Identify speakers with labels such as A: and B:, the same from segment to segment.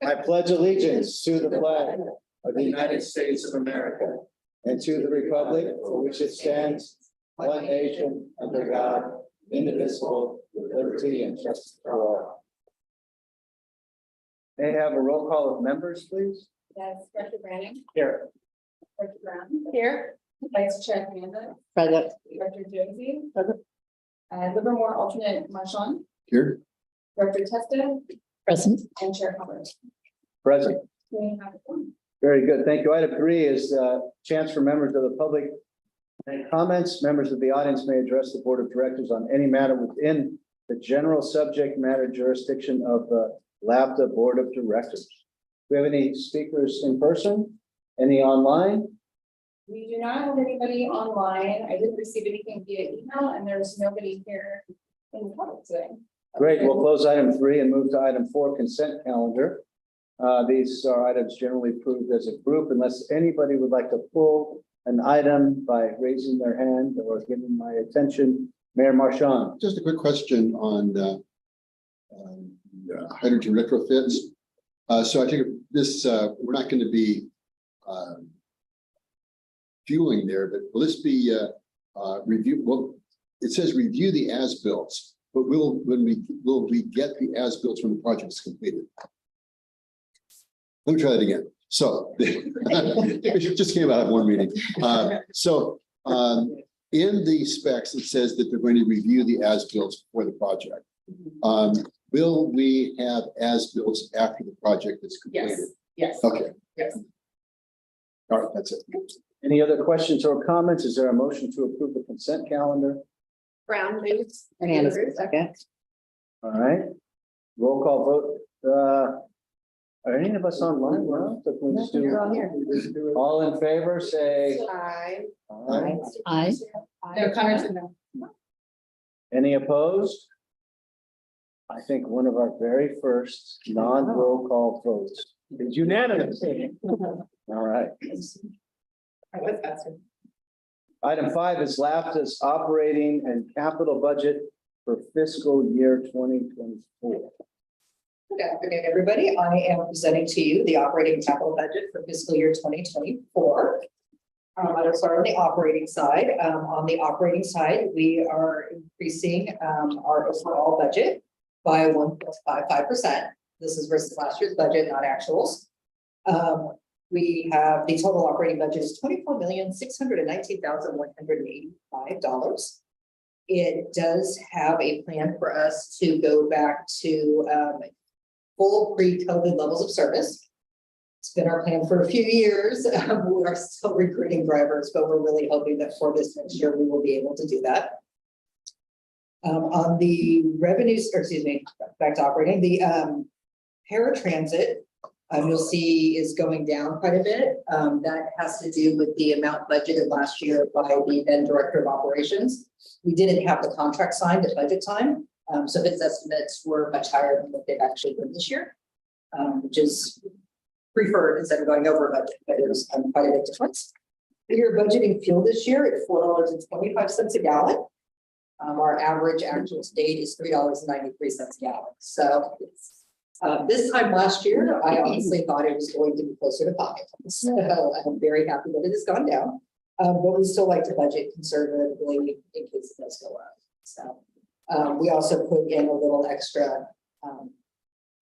A: I pledge allegiance to the flag of the United States of America and to the republic for which it stands, one nation, under God, indivisible, with liberty and justice for all. May I have a roll call of members, please?
B: Yes, Director Branning,
A: Here.
B: Director Brown. Here. Vice Chair Hernandez,
C: Present.
B: Director Josie.
C: Present.
B: Livermore alternate Marchand,
A: Here.
B: Director Testa,
C: Present.
B: and Chair Hubbard.
A: Present.
B: We have one.
A: Very good. Thank you. Item 3 is chance for members of the public. Any comments? Members of the audience may address the Board of Directors on any matter within the general subject matter jurisdiction of the LAVTA Board of Directors. Do we have any speakers in person? Any online?
B: We do not have anybody online. I didn't receive anything via email, and there's nobody here in the public today.
A: Great. We'll close item 3 and move to item 4, consent calendar. These are items generally approved as a group unless anybody would like to pull an item by raising their hand or giving my attention. Mayor Marchand.
D: Just a quick question on hydrogen retrofits. So I think this, we're not going to be fueling there, but will this be review? Well, it says review the as-built, but will we get the as-built when the project is completed? Let me try that again. So it just came out of one meeting. In the specs, it says that they're going to review the as-built for the project. Will we have as-built after the project is completed?
B: Yes.
D: Okay.
B: Yes.
D: All right, that's it.
A: Any other questions or comments? Is there a motion to approve the consent calendar?
B: Brown moves.
C: Hernandez, second.
A: All right. Roll call vote. Are any of us online? No? So can we just do-
C: You're all here.
A: All in favor, say
B: Aye.
A: aye.
C: Aye.
B: No comments, no.
A: Any opposed? I think one of our very first non-roll call votes is unanimous. All right.
B: I was faster.
A: Item 5 is LAVTA's operating and capital budget for fiscal year 2024.
E: Good afternoon, everybody. I am presenting to you the operating capital budget for fiscal year 2024. I'll start on the operating side. On the operating side, we are increasing our overall budget by 1.55%. This is versus last year's budget, not actuals. We have the total operating budget is $24,619,185. It does have a plan for us to go back to full pre-COVID levels of service. It's been our plan for a few years. We are still recruiting drivers, but we're really hoping that for this next year, we will be able to do that. On the revenues, or excuse me, back to operating, the paratransit, you'll see is going down quite a bit. That has to do with the amount budgeted last year by the then director of operations. We didn't have the contract signed at budget time. So his estimates were much higher than what they've actually been this year, which is preferred instead of going over budget, but it was quite a big difference. We are budgeting fuel this year at $4.25 a gallon. Our average actual state is $3.93 a gallon. So this time last year, I honestly thought it was going to be closer to $5. So I'm very happy that it has gone down, but we still like to budget conservatively in case it does go up. So we also put in a little extra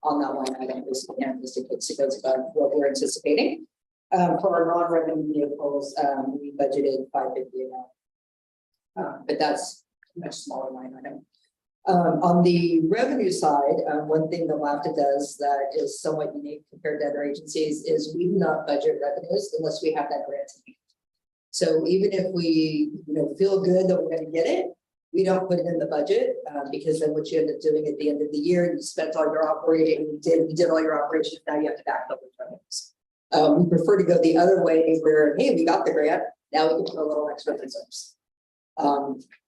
E: on that line item, just in case it goes above what we're anticipating. For our non-revenue vehicles, we budgeted $550 now, but that's a much smaller line item. On the revenue side, one thing that LAVTA does that is somewhat unique compared to other agencies is we do not budget revenues unless we have that grant in hand. So even if we feel good that we're going to get it, we don't put it in the budget because then what you end up doing at the end of the year, you spent all your operating, you did all your operations, now you have to back up with revenues. We prefer to go the other way where, hey, we got the grant, now we can put a little extra reserves.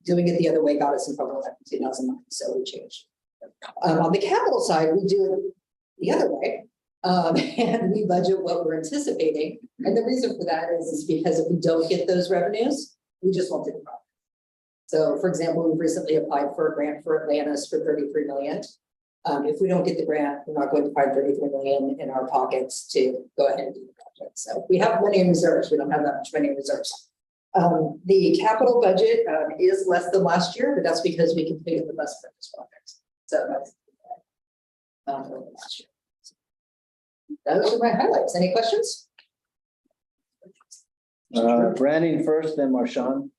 E: Doing it the other way got us in trouble in 2009, so we changed. On the capital side, we do it the other way, and we budget what we're anticipating. And the reason for that is because if we don't get those revenues, we just won't do the project. So, for example, we've recently applied for a grant for Atlantis for $33 million. If we don't get the grant, we're not going to find 33 million in our pockets to go ahead and do the project. So we have money in reserves. We don't have that much money in reserves. The capital budget is less than last year, but that's because we completed the bus purchase project. So that's over last year. Those are my highlights. Any questions?
A: Brandon first, then Marshawn.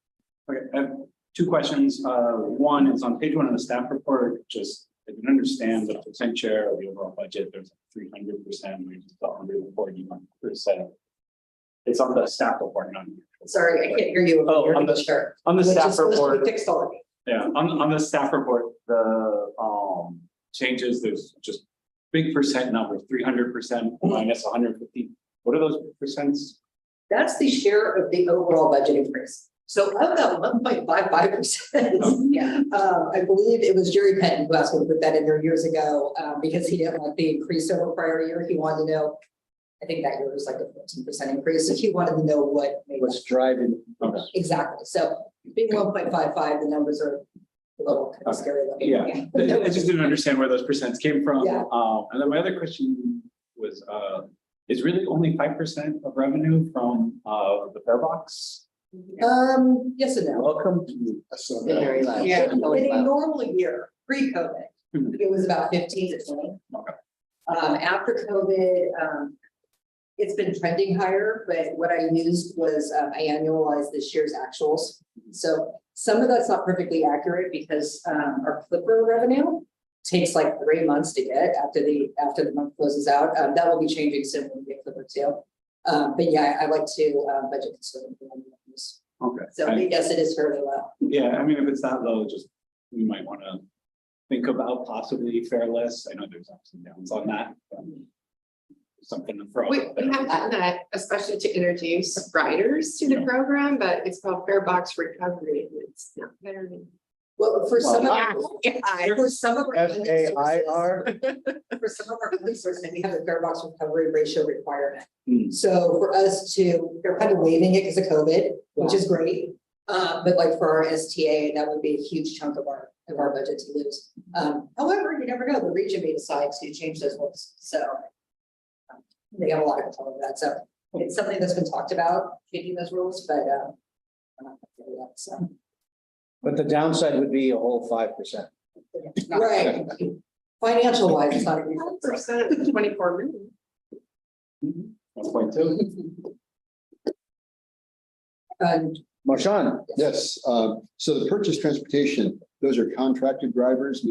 C: Okay, I have two questions. One is on page 1 of the staff report, just I can understand the percent share of the overall budget. There's 300%, which is 141%. It's on the staff report, not.
E: Sorry, I can't hear you.
C: Oh,
E: You're
C: on
E: in
C: the-
E: chart,
C: On the
E: which is
C: staff
E: supposed to be
C: report,
E: fixed already.
C: yeah, on the staff report, the changes, there's just big percent numbers, 300% minus 150. What are those percents?
E: That's the share of the overall budget increase. So of that 1.55%,
B: Yeah.
E: I believe it was Jerry Penn who asked me to put that in there years ago, because he didn't like the increase over prior year. He wanted to know, I think that year was like a 14% increase. So he wanted to know what made
A: What's
E: that.
A: driving?
C: Okay.
E: Exactly. So being 1.55, the numbers are a little kind of scary. looking.
C: Yeah, I just didn't understand where those percents came from.
E: Yeah.
C: And then my other question was, is really only 5% of revenue from the fare box?
E: Yes and no.
A: Welcome to.
F: Very low.
B: Yeah.
E: In a normal year, pre-COVID,
C: Mhm.
E: it was about 15 to 20.
C: Okay.
E: After COVID, it's been trending higher, but what I used was, I annualized this year's actuals. So some of that's not perfectly accurate because, our Clipper revenue takes like 3 months to get after the month closes out. That will be changing soon when we get Clipper too. But yeah, I like to, budget conservatively on this.
C: Okay.
E: So yes, it is fairly low.
C: Yeah, I mean, if it's that low, just, we might want to think about possibly fareless. I know there's ups and downs on that. Something to throw.
F: We
C: out there.
F: have done that, especially to introduce riders to the program, but it's called fare box recovery. And it's not better than.
E: Well, for some of
F: Yeah.
E: for some of our
A: FAIR.
E: for some of our funding sources, we have a fare box recovery ratio requirement.
C: Hmm.
E: So for us to, they're kind of waiving it because of COVID, which is great. But like for our STA, that would be a huge chunk of our budget to lose. However, you never know, the region may decide to change those rules, so. They have a lot of control over that, so it's something that's been talked about, changing those rules, but I'm not gonna do that, so.
A: But the downside would be a whole 5%.
E: Right. Financial wise, it's not a huge.
F: 1%, 24 million.
C: 1.2.
E: And
A: Marshawn.
D: Yes, so the purchase transportation, those are contracted drivers.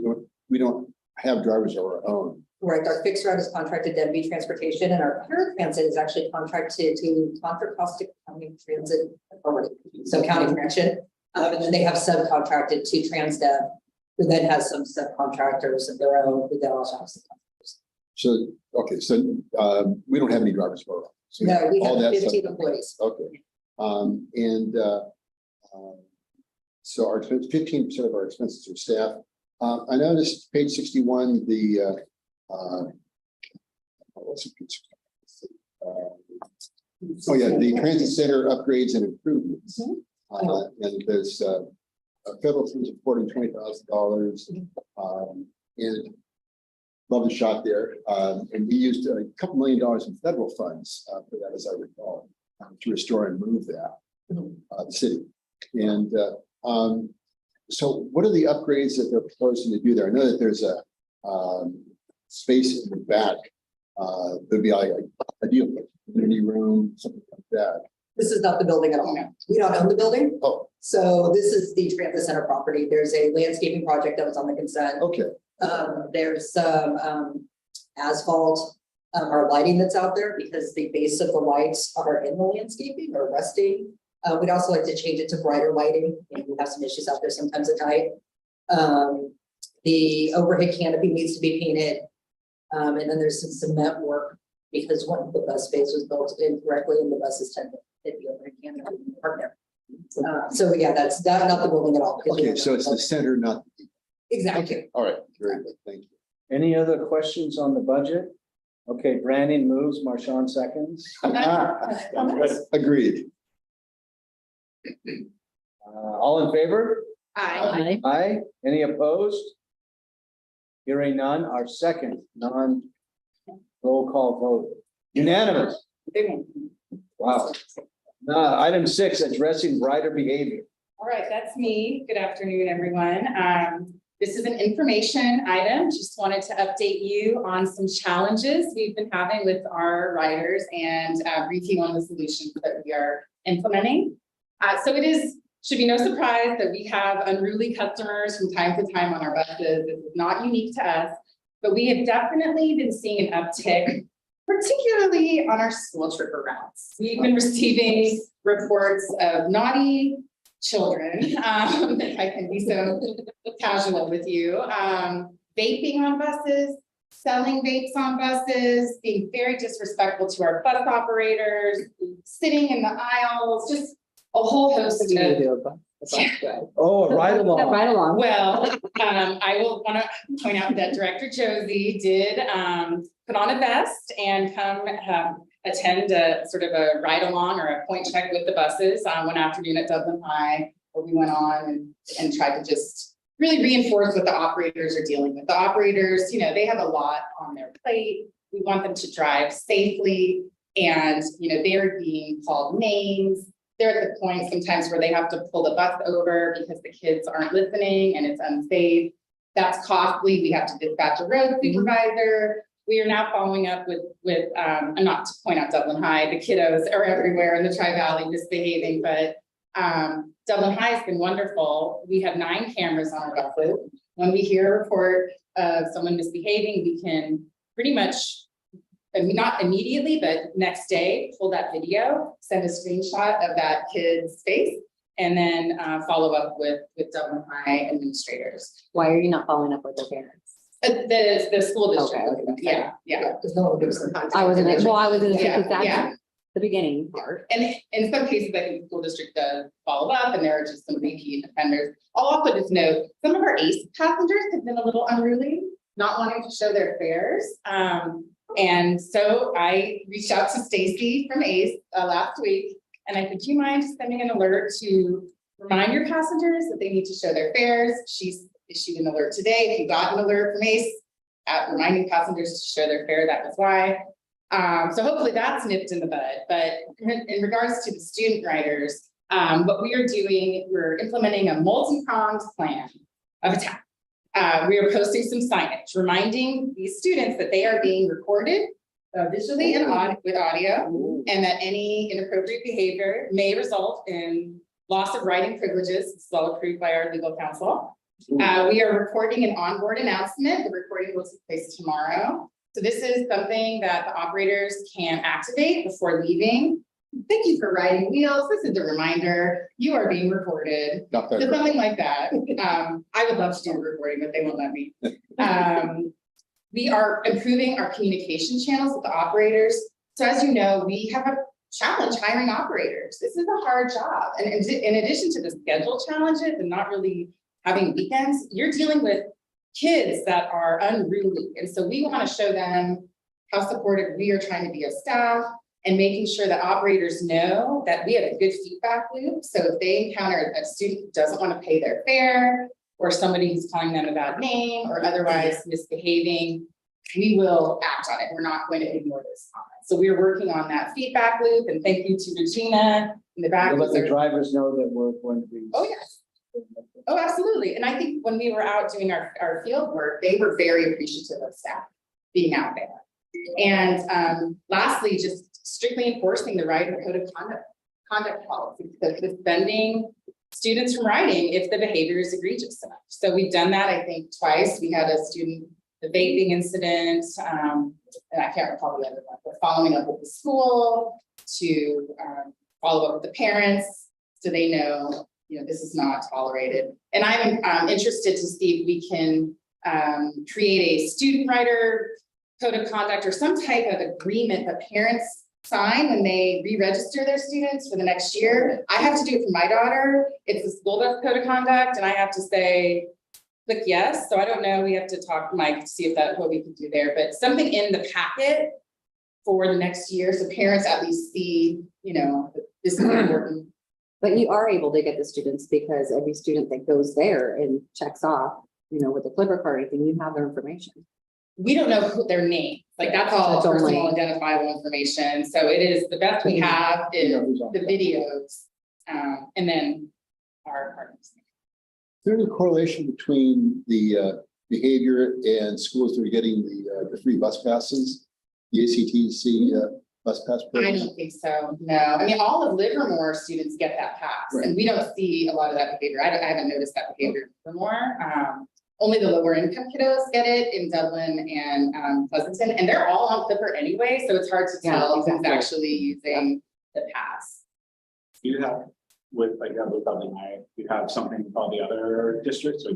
D: We don't have drivers of our own.
E: right, our fixed route is contracted to MV Transportation, and our paratransit is actually contracted to Contra Costa County Transit Authority, so county connection. And then they have subcontracted to Transdev, who then has some subcontractors of their own, who then also have some.
D: So, okay, so we don't have any drivers of our own. So
E: No, we
D: all
E: have
D: that
E: 15
D: stuff-
E: employees.
D: Okay, so our 15% of our expenses are staff. I noticed page 61, the what's it? Oh, yeah, the transit center upgrades and improvements. And there's a federal funds supporting $20,000. And love the shot there. And we used a couple $1 million in federal funds for that, as I recall, to restore and move that, the city. And so what are the upgrades that they're proposing to do there? I know that there's a space in the back. There'd be like a deal, community room, something like that.
E: This is not the building at all. We don't own the building.
D: Oh,
E: So this is the transit center property. There's a landscaping project that was on the consent.
D: okay.
E: There's some asphalt or lighting that's out there because the base of the lights are in the landscaping or resting. We'd also like to change it to brighter lighting. You know, we have some issues out there sometimes at night. The overhead canopy needs to be painted. And then there's some cement work because one of the bus space was built incorrectly and the buses tend to hit the overhead canopy and park there. So yeah, that's not the building at all. because we
D: Okay,
E: don't
D: so
E: own
D: it's
E: the
D: the
E: building.
D: center, not,
E: Exactly.
D: okay, all right, very good, thank you.
A: Any other questions on the budget? Okay, Brandon moves, Marshawn seconds.
D: Agreed.
A: All in favor?
F: Aye.
A: Aye. Any opposed? Hearing none, our second non-roll call vote. Unanimous. Wow. Item 6, addressing rider behavior.
B: All right, that's me. Good afternoon, everyone. This is an information item. Just wanted to update you on some challenges we've been having with our riders and brief you on the solutions that we are implementing. So should be no surprise that we have unruly customers from time to time on our buses. This is not unique to us, but we have definitely been seeing an uptick, particularly on our school tripper routes. We've been receiving reports of naughty children, if I can be so casual with you, vaping on buses, selling vapes on buses, being very disrespectful to our bus operators, sitting in the aisles, just a whole host of.
A: Oh, a ride along.
G: Right along.
B: Well, I will want to point out that Director Josie did put on a vest and come attend a sort of a ride along or a point check with the buses one afternoon at Dublin High, where we went on and tried to just really reinforce what the operators are dealing with. The operators, they have a lot on their plate. We want them to drive safely, and they're being called names. They're at the point sometimes where they have to pull the bus over because the kids aren't listening and it's unsafe. That's costly. We have to dispatch a road supervisor. We are now following up with not to point out Dublin High, the kiddos are everywhere in the Tri-Valley misbehaving, but Dublin High has been wonderful. We have 9 cameras on our buses. When we hear a report of someone misbehaving, we can pretty much, not immediately, but next day, pull that video, send a screenshot of that kid's face, and then follow up with Dublin High administrators.
G: Why are you not following up with their parents?
B: The school district.
G: Okay.
B: Yeah.
E: Because no one gives them contact.
G: I was gonna say,
B: Yeah,
G: because
B: yeah.
G: that's the beginning part.
B: And in some cases, I think the school district does follow up, and there are just some repeat offenders. I'll also just note, some of our ACE passengers have been a little unruly, not wanting to show their fares. And so I reached out to Stacy from ACE last week, and I said, do you mind sending an alert to remind your passengers that they need to show their fares? She's issued an alert today. If you got an alert from ACE reminding passengers to show their fare, that was why. So hopefully that's nipped in the bud. But in regards to the student riders, what we are doing, we're implementing a multi-pronged plan of attack. We are posting some signage reminding these students that they are being recorded visually and with audio, and that any inappropriate behavior may result in loss of riding privileges. It's well approved by our legal counsel. We are recording an onboard announcement. The recording will take place tomorrow. So this is something that the operators can activate before leaving. Thank you for riding wheels. This is a reminder, you are being recorded.
D: Not
B: So
D: that.
B: something like that. I would love to do a recording, but they won't let me. We are improving our communication channels with the operators. So as you know, we have a challenge hiring operators. This is a hard job. And in addition to the schedule challenges and not really having weekends, you're dealing with kids that are unruly. And so we want to show them how supportive we are trying to be as staff, and making sure that operators know that we have a good feedback loop. So if they encounter a student who doesn't want to pay their fare, or somebody who's calling them a bad name or otherwise misbehaving, we will act on it. We're not going to ignore those comments. So we're working on that feedback loop, and thank you to Regina in the back.
A: We'll let the drivers know that we're going to be.
B: Oh, yes. Oh, absolutely. And I think when we were out doing our field work, they were very appreciative of staff being out there. And lastly, just strictly enforcing the rider code of conduct policy, so suspending students from riding if the behavior is egregious enough. So we've done that, I think, twice. We had a student, the vaping incident, and I can't recall the other one, but following up with the school to follow up with the parents so they know, this is not tolerated. And I'm interested to see if we can create a student rider code of conduct or some type of agreement that parents sign when they re-register their students for the next year. I have to do it for my daughter. It's the school bus code of conduct, and I have to say, click yes. So I don't know, we have to talk to Mike to see if that's what we can do there, but something in the packet for the next year, so parents at least see, this is important.
G: But you are able to get the students, because every student that goes there and checks off you know, with the Clipper card, if you have their information.
B: We don't know who their name, like that's all
G: That's only-
B: personal identifiable information, so it is, the best we have
A: You
B: is
A: know who's on
B: the
A: the-
B: videos. And then our partners.
D: There's a correlation between the behavior and schools that are getting the free bus passes, the ACTC bus pass
B: I
D: program.
B: don't think so, no, I mean, all of Livermore students get that pass,
D: Right.
B: and we don't see a lot of that behavior, I haven't noticed that behavior in Livermore. Only the lower income kiddos get it in Dublin and Pleasanton, and they're all on Clipper anyway, so it's hard to
G: Yeah,
B: tell who's
G: exactly.
B: actually using the pass.
C: Do you have, with, like, with Dublin High, you have something with all the other districts, or,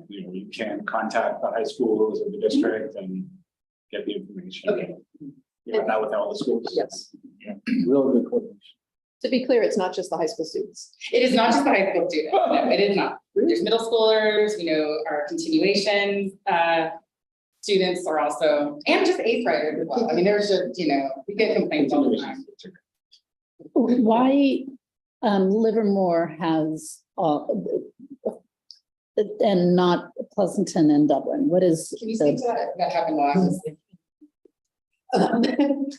C: you know, you can contact the high schools or the district and get the information?
B: Okay.
C: You have that with all the schools?
F: Yes.
A: Real good coordination.
F: To be clear, it's not just the high school students.
B: It is not just the high school students, no, it is not. There's middle schoolers, you know, our continuation students are also, and just eighth graders as well. I mean, there's just, you know, we get complaints all the time.
H: Why Livermore has and not Pleasanton and Dublin? What is
B: Can you speak to that? That happened while I was.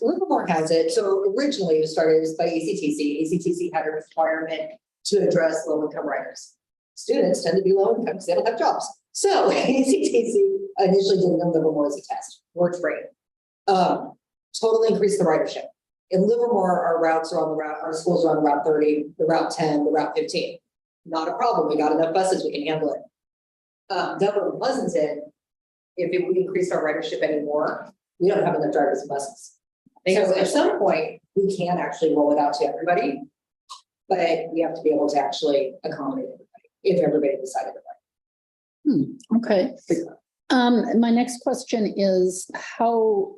E: Livermore has it. So originally it started by ACTC. ACTC had a requirement to address low income riders. Students tend to be low income because they don't have jobs. So ACTC initially did Livermore as a test. Worked great. Totally increased the ridership. In Livermore, our routes are on the route, our schools are on the Route 30, the Route 10, the Route 15. Not a problem. We got enough buses, we can handle it. Dublin and Pleasanton, if we increase our ridership anymore, we don't have enough drivers and buses. So at some point, we can actually roll it out to everybody. But we have to be able to actually accommodate everybody, if everybody decided to.
H: Okay. My next question is how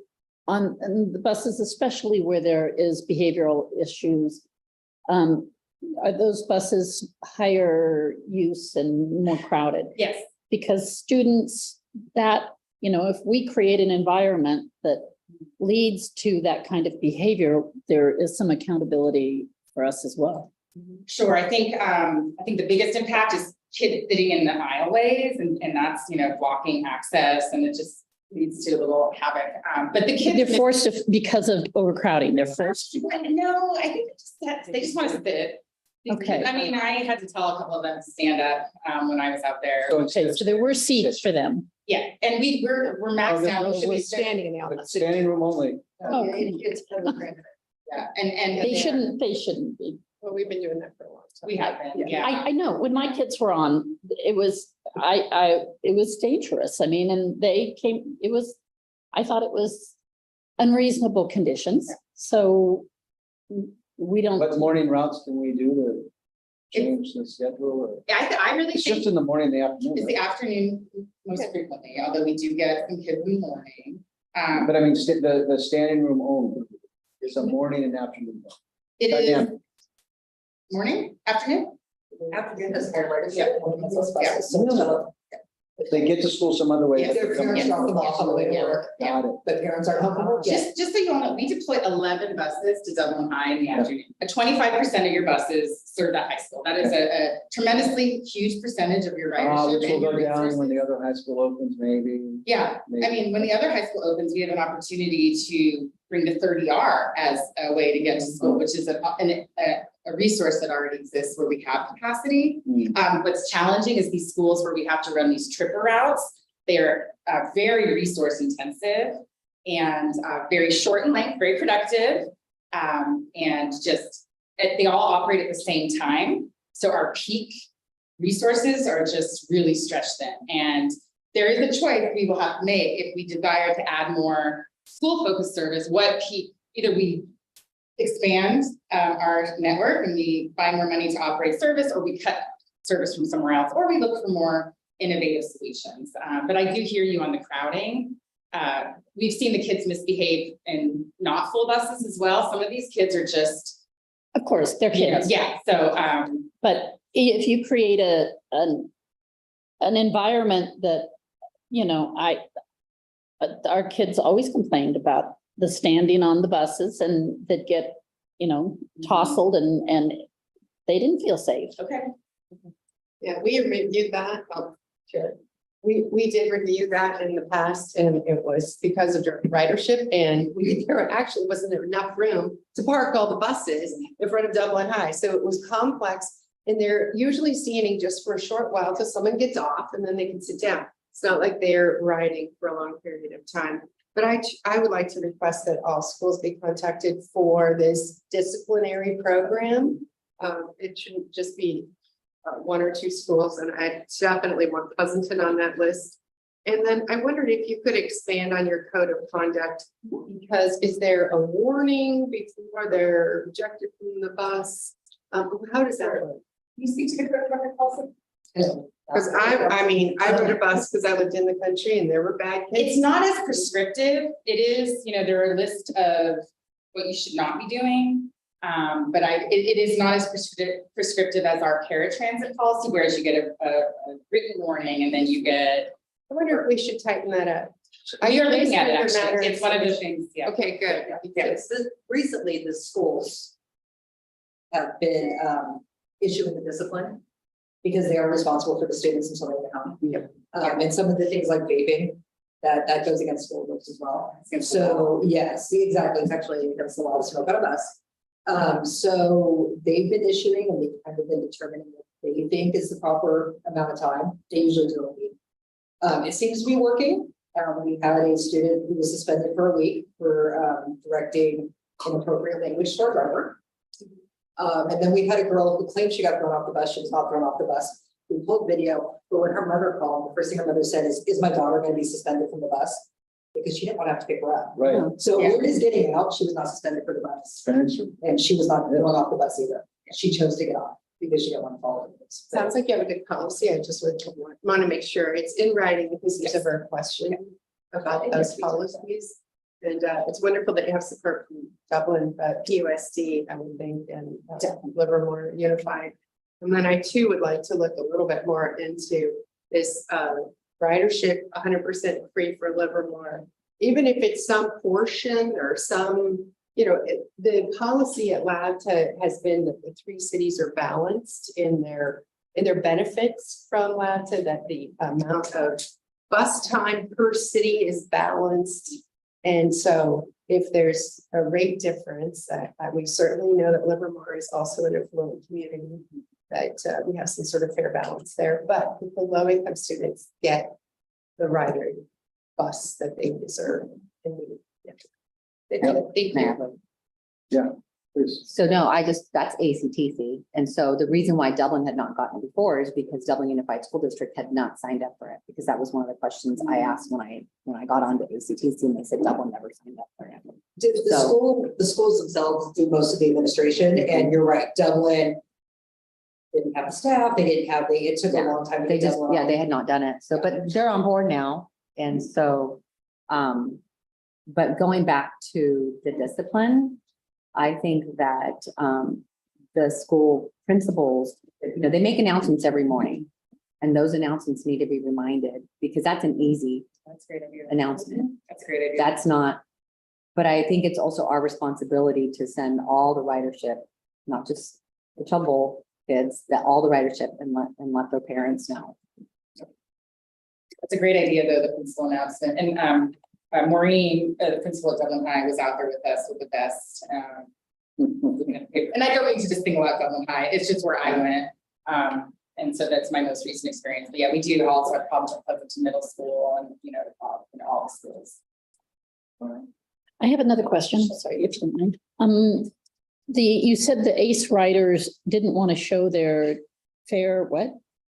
H: on the buses, especially where there is behavioral issues, are those buses higher use and more crowded?
B: Yes,
H: Because students that, you know, if we create an environment that leads to that kind of behavior, there is some accountability for us as well.
B: sure. I think the biggest impact is kids sitting in the aisleways and that's, you know, blocking access, and it just leads to a little havoc. But the kids.
H: They're forced to, because of overcrowding, they're forced.
B: No, I think they just want to sit.
H: Okay.
B: I mean, I had to tell a couple of them to stand up when I was out there.
A: So
H: Okay, so there were seats for them.
B: Yeah, and we're maxed out. We should be
F: Standing in the
A: But
F: office.
A: standing room only.
H: Oh,
E: It's
B: Yeah, and.
H: They shouldn't be.
F: Well, we've been doing that for a long time.
B: We have been, yeah.
H: I know, when my kids were on, it was, it was dangerous. I mean, and they came, I thought it was unreasonable conditions, so we don't.
A: What morning routes can we do to change the schedule? Or
B: I really
A: it's just
B: think
A: in the morning, the afternoon.
B: it's the
A: right?
B: afternoon most frequently, although we do get some kids in the morning.
A: But I mean, the standing room only is a morning and afternoon.
B: It is
A: Dynamic.
B: morning, afternoon?
E: Afternoon has higher ridership.
B: Yeah.
E: when it comes to those buses. So
A: They get to school some other way.
E: if their parents drop them off on the way to work,
A: Got it.
E: but parents aren't home from work yet.
B: Just so you all know, we deploy 11 buses to Dublin High in the afternoon. 25% of your buses serve that high school. That is a tremendously huge percentage of your ridership.
A: Which will
B: and
A: go
B: your
A: down when
B: resources.
A: the other high school opens, maybe.
B: Yeah, I mean, when the other high school opens, we have an opportunity to bring the 30R as a way to get to school, which is a resource that already exists where we have capacity. What's challenging is these schools where we have to run these tripper routes. They're very resource intensive and very short in length, very productive. And just, they all operate at the same time. So our peak resources are just really stretched thin. And there is a choice we will have to make if we desire to add more school focused service, either we expand our network and we find more money to operate service, or we cut service from somewhere else, or we look for more innovative solutions. But I do hear you on the crowding. We've seen the kids misbehave in not full buses as well. Some of these kids are just,
H: Of course, they're kids.
B: yeah, so
H: But if you create an environment that, you know, our kids always complained about the standing on the buses and that get, you know, tousled and they didn't feel safe.
B: okay.
F: Yeah, we reviewed that. Sure. We did review that in the past and it was because of ridership and there actually wasn't enough room to park all the buses in front of Dublin High. So it was complex and they're usually standing just for a short while till someone gets off and then they can sit down. It's not like they're riding for a long period of time. But I would like to request that all schools be contacted for this disciplinary program. It shouldn't just be one or two schools, and I definitely want Pleasanton on that list. And then I wondered if you could expand on your code of conduct, because is there a warning before they're ejected from the bus? How does that work?
B: You speak to the code of conduct also?
F: Because I mean, I rode a bus because I lived in the country and there were bad kids.
B: It's not as prescriptive. It is, there are a list of what you should not be doing. But it is not as prescriptive as our paratransit policy, whereas you get a written warning and then you get.
F: I wonder if we should tighten that up.
B: We are looking at it,
F: Matter
B: actually. It's one of the
F: of-
B: things, yeah.
F: Okay, good.
E: Yes, recently the schools have been issuing the discipline because they are responsible for the students until they get home.
F: Yep.
E: And some of the things like vaping, that goes against school books as well. So, yes, exactly, it's actually against the law to smoke on a bus. So they've been issuing and they've kind of been determining what they think is the proper amount of time. They usually do a week. It seems to be working. We had a student who was suspended for a week for directing inappropriate language to our driver. And then we had a girl who claimed she got thrown off the bus. She was not thrown off the bus. We pulled video, but when her mother called, the first thing her mother said is my daughter going to be suspended from the bus? Because she didn't want to have to pick her up.
A: Right.
E: So
B: Yeah.
E: word is getting out, she was not suspended for the bus.
A: Parents are-
E: And she was not thrown off the bus either. She chose to get off because she didn't want to follow the rules.
F: Sounds like you have a good policy. I just want to make sure it's in writing because there's ever a question about those policies. And it's wonderful that you have support from Dublin, PUSD, I would think, and Livermore Unified. And then I too would like to look a little bit more into this ridership 100% free for Livermore. Even if it's some portion or some, the policy at LAVTA has been that the three cities are balanced in their benefits from LAVTA, that the amount of bus time per city is balanced. And so if there's a rate difference, we certainly know that Livermore is also an affluent community, that we have some sort of fair balance there, but the low income students get the rider bus that they deserve. And need. Thank you.
A: Please.
G: So no, that's ACTC. And so the reason why Dublin had not gotten it before is because Dublin Unified School District had not signed up for it, because that was one of the questions I asked when I got onto ACTC, and they said Dublin never signed up for it.
E: The schools themselves do most of the administration, and you're right, Dublin didn't have the staff, it took a long time. to
G: They
E: get
G: just,
E: Dublin on.
G: they had not done it. So, but they're on board now. And so, but going back to the discipline, I think that, the school principals, they make announcements every morning. And those announcements need to be reminded, because that's an easy
B: That's a great idea.
G: announcement.
B: That's a great idea.
G: That's not, but I think it's also our responsibility to send all the ridership, not just the trouble kids, that all the ridership and let their parents know.
B: That's a great idea, though, the principal announcement. And Maureen, the principal at Dublin High, was out there with us with the best. Looking at the paper. And I don't mean to just single out Dublin High, it's just where I went. And so that's my most recent experience. But yeah, we do also have problems with Pleasanton Middle School and, all the schools.
H: I have another question, sorry, if you don't mind. You said the ACE riders didn't want to show their fare, what?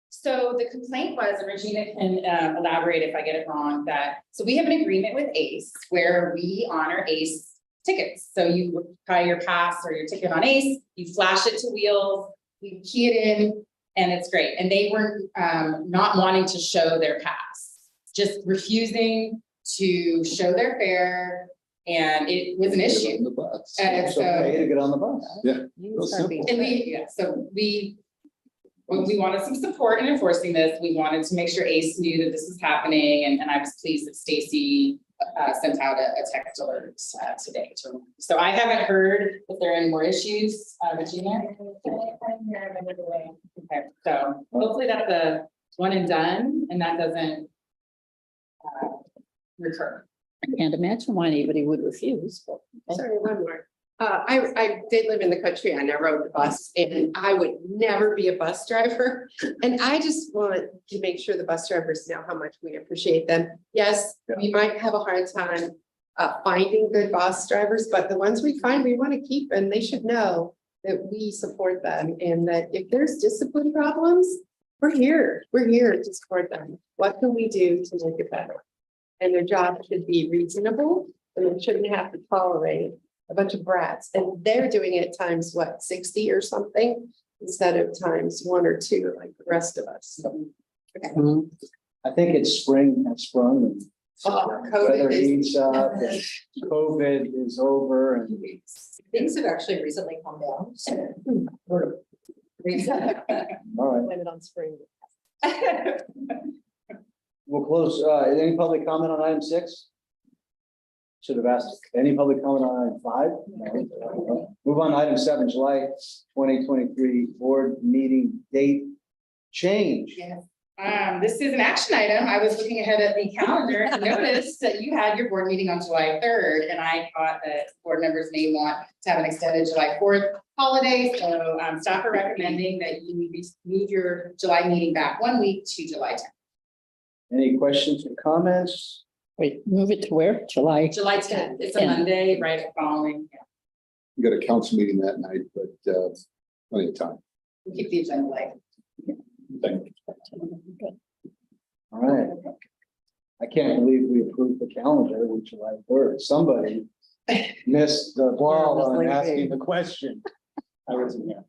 B: So the complaint was, and Regina can elaborate if I get it wrong, so we have an agreement with ACE where we honor ACE tickets. So you buy your pass or your ticket on ACE, you flash it to Wheels, you key it in, and it's great. And they were not wanting to show their pass, just refusing to show their fare, and it was an issue.
D: On the bus.
B: And
A: It's okay to get on the bus.
G: You
D: start being-
B: And we wanted some support in enforcing this. We wanted to make sure ACE knew that this was happening, and I was pleased that Stacy sent out a text alert today. So I haven't heard if there are any more issues, Regina. Okay, so hopefully that's a one and done, and that doesn't recur.
H: I can't imagine why anybody would refuse, but.
F: Sorry, one more. I did live in the country. I never rode the bus and I would never be a bus driver. And I just want to make sure the bus drivers know how much we appreciate them. Yes, we might have a hard time finding good bus drivers, but the ones we find, we want to keep, and they should know that we support them and that if there's discipline problems, we're here to support them. What can we do to make it better? And their job should be reasonable and they shouldn't have to tolerate a bunch of brats. And they're doing it times what, 60 or something, instead of times 1 or 2 like the rest of us. So,
A: I think it's spring has sprung and
F: COVID
A: weather
F: is-
A: heats up and COVID is over and
E: Things have actually recently calmed down. We're-
A: all right,
E: Blame it on spring.
A: we'll close. Any public comment on item 6? Should have asked, any public comment on item 5? No. Move on to item 7, July 2023 board meeting date change.
B: Yes. This is an action item. I was looking ahead at the calendar and noticed that you had your board meeting on July 3rd. And I thought that board members may want to have an extended July 4th holiday. So staff are recommending that you move your July meeting back 1 week to July 10th.
A: Any questions or comments?
H: Wait, move it to where? July?
B: July 10th. It's a
H: 10th.
B: Monday, right following.
D: We got a council meeting that night, but plenty of time.
B: We'll keep the agenda light.
A: All right. I can't believe we approved the calendar with July 3rd. Somebody missed the ball on asking the question.
C: I wasn't here.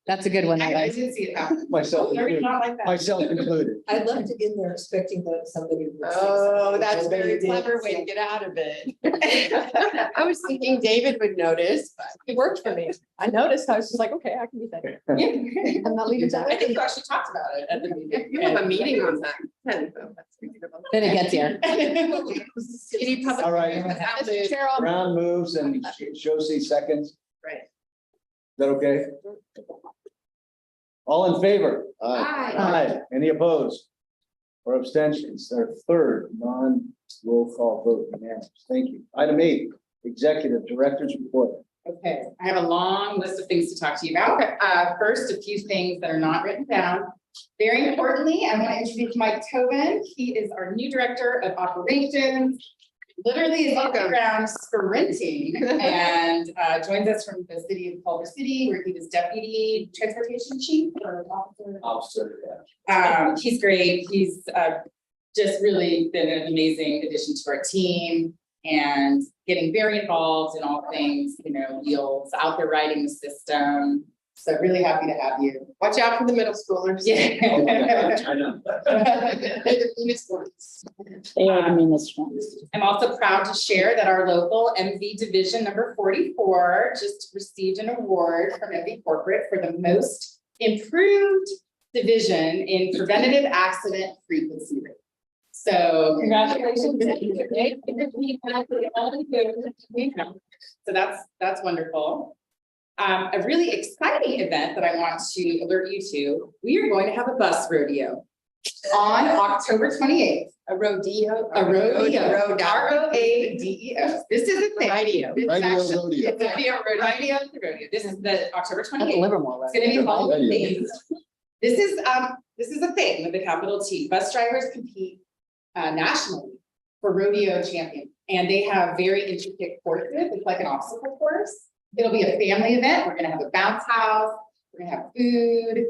G: That's a good one.
B: I did see it happen.
A: Myself
B: Very
A: included.
B: not like that.
A: Myself included.
E: I left it in there expecting that somebody would. say
F: Oh,
E: something.
F: that's
E: Nobody
F: very
E: did,
F: clever way
E: so
F: to get out of it. I was thinking David would notice, but
E: It worked for me. I noticed, I was just like, okay, I can do that. I'm not leaving
B: I think
E: that.
B: you actually talked about it at the meeting.
F: you have a meeting on that 10th, though, that's reasonable.
G: Then it gets here.
F: Any public-
A: All right.
E: Mr. Chair, I'll-
A: Brown moves and Josie seconds.
F: Right.
A: Is that okay? All in favor?
F: Aye.
A: Aye. Any opposed? Or abstentions? Our third non-roll call vote unanimous. Thank you. Item 8, Executive Director's Report.
B: Okay, I have a long list of things to talk to you about. First, a few things that are not written down. Very importantly, I want to introduce Mike Tobin. He is our new Director of Operations. Literally is on the ground sprinting and joins us from the city of Culver City, where he was Deputy Transportation Chief or Officer.
A: Officer, yeah.
B: He's great. He's just really been an amazing addition to our team and getting very involved in all things, wheels, out there riding the system. So really happy to have you.
F: Watch out for the middle schoolers.
B: Yeah.
C: I know.
F: They're the meanest ones.
H: They are the meanest ones.
B: I'm also proud to share that our local MV Division number 44 just received an award from MV Corporate for the most improved division in preventative accident frequency rate. So congratulations. So that's wonderful. A really exciting event that I want to alert you to, we are going to have a bus rodeo on October 28th.
F: A rodeo.
B: A rodeo,
F: Rodeo.
B: ROADEO. This is a thing.
F: Rodeo.
B: This is
D: Radio
B: actually-
D: rodeo.
B: It's a rodeo. This is the October
G: That's
B: 28th.
G: Livermore,
B: It's
G: right?
B: gonna be Halloween
D: Radio.
B: themed. This is a thing with a capital T. Bus drivers compete nationally for rodeo champion. And they have very intricate courses. It's like an obstacle course. It'll be a family event. We're gonna have a bounce house. We're gonna have food,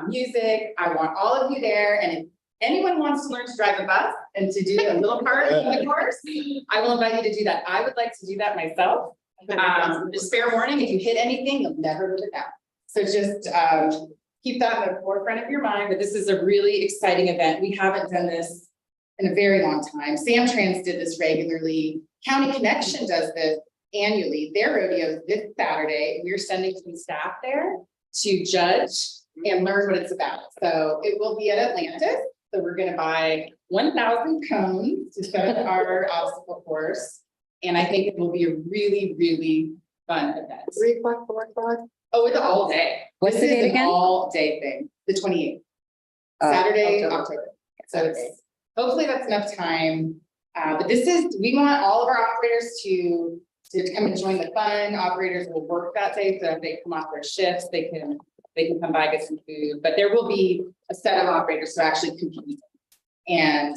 B: music. I want all of you there. And if anyone wants to learn to drive a bus and to do a little part of the course, I will invite you to do that. I would like to do that myself. Just fair warning, if you hit anything, you'll never live it down. So just keep that in the forefront of your mind, but this is a really exciting event. We haven't done this in a very long time. Samtrans did this regularly. County Connection does this annually. Their rodeo is this Saturday. We're sending some staff there to judge and learn what it's about. So it will be at Atlantis. So we're gonna buy 1,000 cones to set up our obstacle course. And I think it will be a really, really fun event.
F: 3 o'clock, 4 o'clock.
B: Oh, it's all day.
G: What's
B: This
G: the
B: is
G: date
B: an
G: again?
B: all day thing, the 28th, Saturday, October. So it's hopefully that's enough time. But we want all of our operators to come and join the fun. Operators will work that day, so if they come off their shifts, they can come by, get some food, but there will be a set of operators who actually compete. And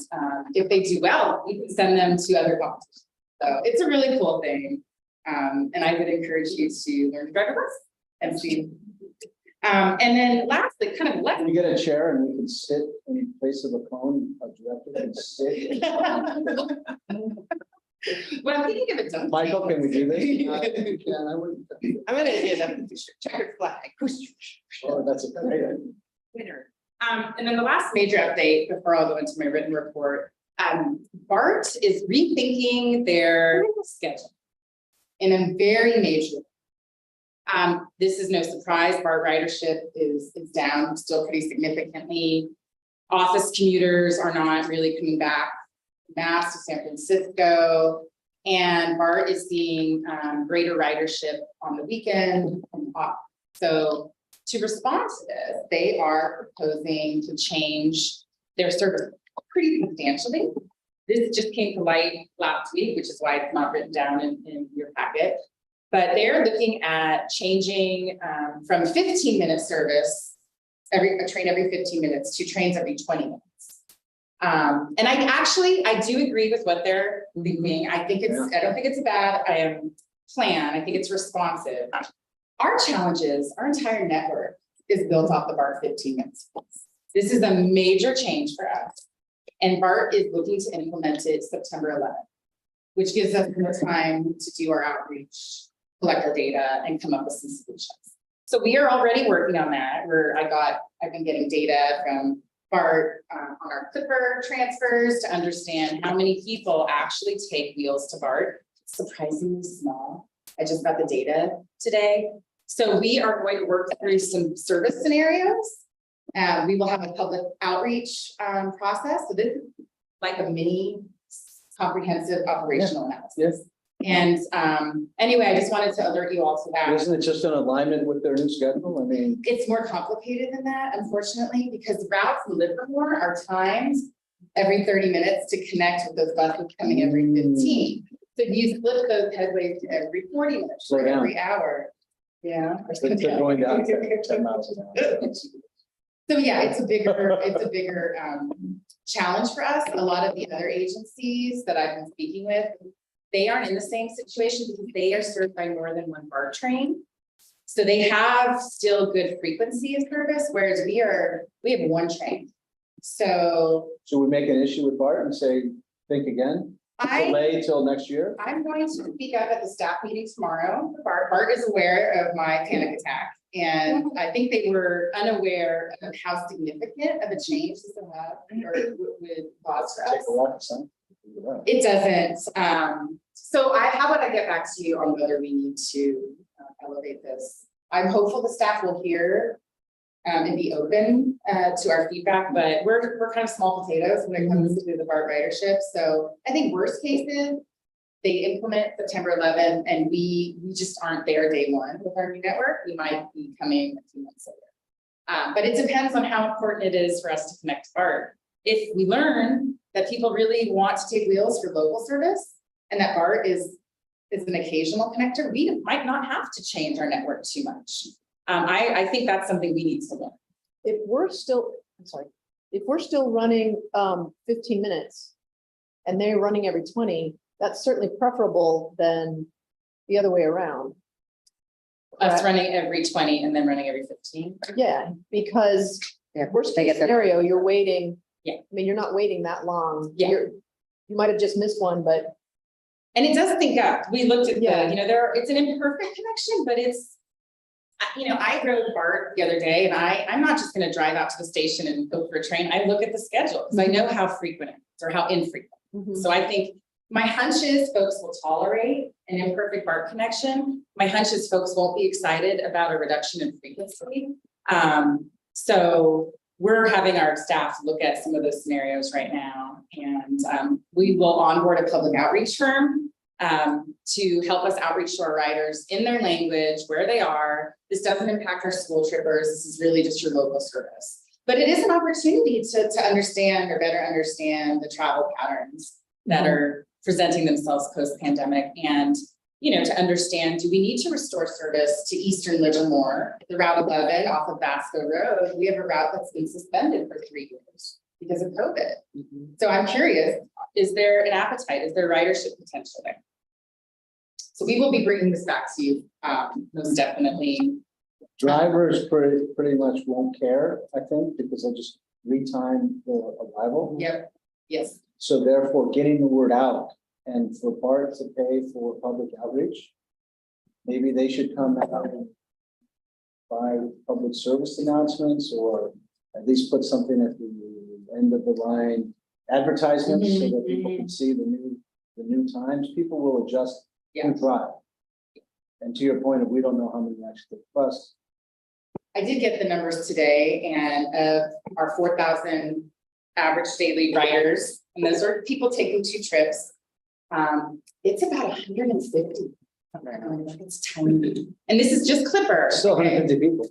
B: if they do well, we can send them to other competitions. So it's a really cool thing. And I would encourage you to learn to drive a bus and see. And then lastly, kind of left.
A: Can you get a chair and we can sit in place of a cone, a director can sit?
B: Well, I'm thinking of it. Done.
A: Michael, can we do this?
D: Yeah, I wouldn't.
F: I'm gonna do that checkered flag.
A: Oh, that's a great idea.
B: Winner. And then the last major update before I'll go into my written report, BART is rethinking their schedule in a very major way. This is no surprise. BART ridership is down still pretty significantly. Office commuters are not really coming back mass to San Francisco, and BART is seeing greater ridership on the weekend and off. So to respond to this, they are proposing to change their service pretty substantially. This just came to light last week, which is why it's not written down in your packet. But they're looking at changing from 15-minute service, a train every 15 minutes to trains every 20 minutes. And I do agree with what they're thinking. I don't think it's a bad plan. I think it's responsive. Our challenge is our entire network is built off the BART 15 minutes. This is a major change for us. And BART is looking to implement it September 11th, which gives us more time to do our outreach, collect our data, and come up with some solutions. So we are already working on that. I've been getting data from BART on our Clipper transfers to understand how many people actually take wheels to BART. Surprisingly small. I just got the data today. So we are going to work through some service scenarios. We will have a public outreach process. So this is like a mini comprehensive operational analysis.
A: Yes.
B: And anyway, I just wanted to alert you all to that.
A: Isn't it just in alignment with their new schedule? I mean,
B: It's more complicated than that, unfortunately, because routes in Livermore are timed every 30 minutes to connect with those buses coming every 15. So you split those headways to every 40 minutes,
A: Slow
B: or
A: down.
B: every hour. Yeah.
A: they're going down to 10 miles an hour.
B: So yeah, it's a bigger challenge for us. A lot of the other agencies that I've been speaking with, they aren't in the same situation because they are served by more than one BART train. So they have still good frequency of service, whereas we have one train. So
A: Should we make an issue with BART and say, think again? Delay till next year?
B: I'm going to speak up at the staff meeting tomorrow. BART is aware of my panic attack. And I think they were unaware of how significant of a change this will have or would cause for us.
A: Take a lot of sense.
B: It doesn't. So how about I get back to you on whether we need to elevate this? I'm hopeful the staff will hear and be open to our feedback, but we're kind of small potatoes when it comes to the BART ridership. So I think worst cases, they implement September 11th and we just aren't there day one with our new network. We might be coming a few months later. But it depends on how important it is for us to connect to BART. If we learn that people really want to take wheels for local service and that BART is an occasional connector, we might not have to change our network too much. I think that's something we need to learn.
I: If we're still running 15 minutes and they're running every 20, that's certainly preferable than the other way around.
B: Us running every 20 and then running every 15.
I: Yeah, because
G: Yeah,
I: worst
G: they
I: case
G: get their-
I: scenario, you're waiting.
B: Yeah.
I: I mean, you're not waiting that long.
B: Yeah.
I: You might have just missed one, but
B: And it does sync up. We looked at
I: Yeah.
B: it's an imperfect connection, but I rode BART the other day and I'm not just gonna drive out to the station and go for a train. I look at the schedule because I know how frequent it is or how infrequent. So I think my hunch is folks will tolerate an imperfect BART connection. My hunch is folks won't be excited about a reduction in frequency. So we're having our staff look at some of those scenarios right now, and we will onboard a public outreach firm to help us outreach to our riders in their language, where they are. This doesn't impact our school trippers. This is really just your local service. But it is an opportunity to understand or better understand the travel patterns that are presenting themselves post-pandemic and, you know, to understand, do we need to restore service to Eastern Livermore, the Route 11 off of Vasco Road? We have a route that's been suspended for 3 years because of COVID. So I'm curious, is there an appetite? Is there ridership potential there? So we will be bringing this back to you, most definitely.
A: Drivers pretty much won't care, I think, because they'll just retime the arrival.
B: Yep, yes.
A: So therefore, getting the word out and for BART to pay for public outreach, maybe they should come out and buy public service announcements or at least put something at the end of the line advertisements so that people can see the new times. People will adjust and drive. And to your point of we don't know how many actually take the bus.
B: I did get the numbers today, and of our 4,000 average daily riders, and those are people taking 2 trips. It's about 150. It's tiny, and this is just Clipper.
A: Still
B: okay?
A: 150 people.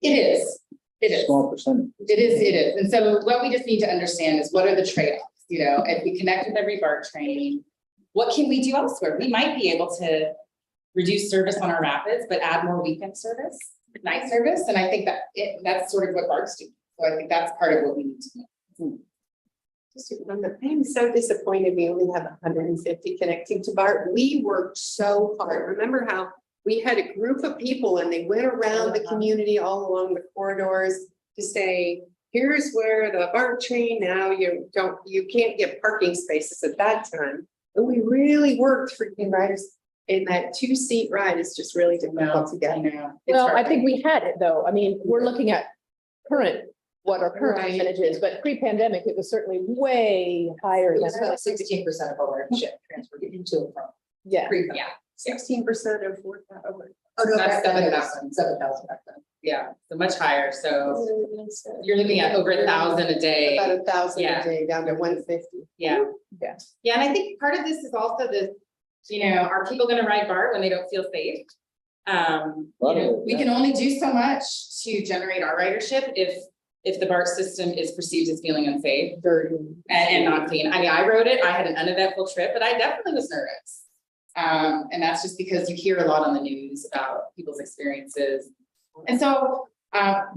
B: It is. It is.
A: Small percentage.
B: It is. It is. And so what we just need to understand is what are the trade-offs? You know, if we connect with every BART train, what can we do elsewhere? We might be able to reduce service on our rapids, but add more weekend service, night service. And I think that's sort of what BART's doing. So I think that's part of what we need to know.
F: Just to remember, I'm so disappointed we only have 150 connecting to BART. We worked so hard. Remember how we had a group of people and they went around the community all along the corridors to say, here's where the BART train, now you can't get parking spaces at that time. But we really worked for riders. And that 2-seat ride is just really difficult to get.
I: Well, I think we had it though. I mean, we're looking at what our current
F: Right.
I: percentage is, but pre-pandemic, it was certainly way higher
E: It
I: than.
E: was about 16% of our ship transferred into and from.
I: Yeah.
B: Yeah.
F: 16% of 4,000.
E: Oh, no,
B: That's
E: back then it
B: 7,000.
E: was 7,000 back then.
B: Yeah, so much higher. So you're looking at over 1,000 a day.
F: About 1,000
B: Yeah.
F: a day, down to 150.
B: Yeah.
I: Yeah.
B: Yeah, and I think part of this is also are people gonna ride BART when they don't feel safe? We can only do so much to generate our ridership if the BART system is perceived as feeling unsafe and not clean. I mean, I rode it, I had an uneventful trip, but I definitely was nervous. And that's just because you hear a lot on the news about people's experiences. And so I'm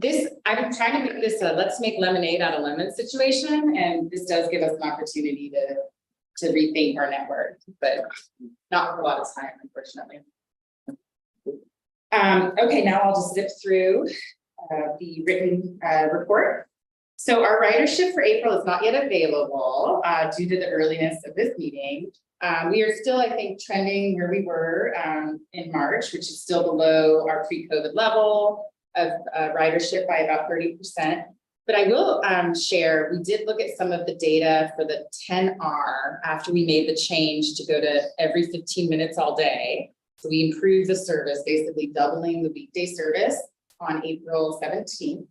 B: trying to make this a let's make lemonade out of lemon situation. And this does give us an opportunity to rethink our network, but not for a lot of time, unfortunately. Okay, now I'll just zip through the written report. So our ridership for April is not yet available due to the earliness of this meeting. We are still, I think, trending where we were in March, which is still below our pre-COVID level of ridership by about 30%. But I will share, we did look at some of the data for the 10R after we made the change to go to every 15 minutes all day. So we improved the service, basically doubling the weekday service on April 17th.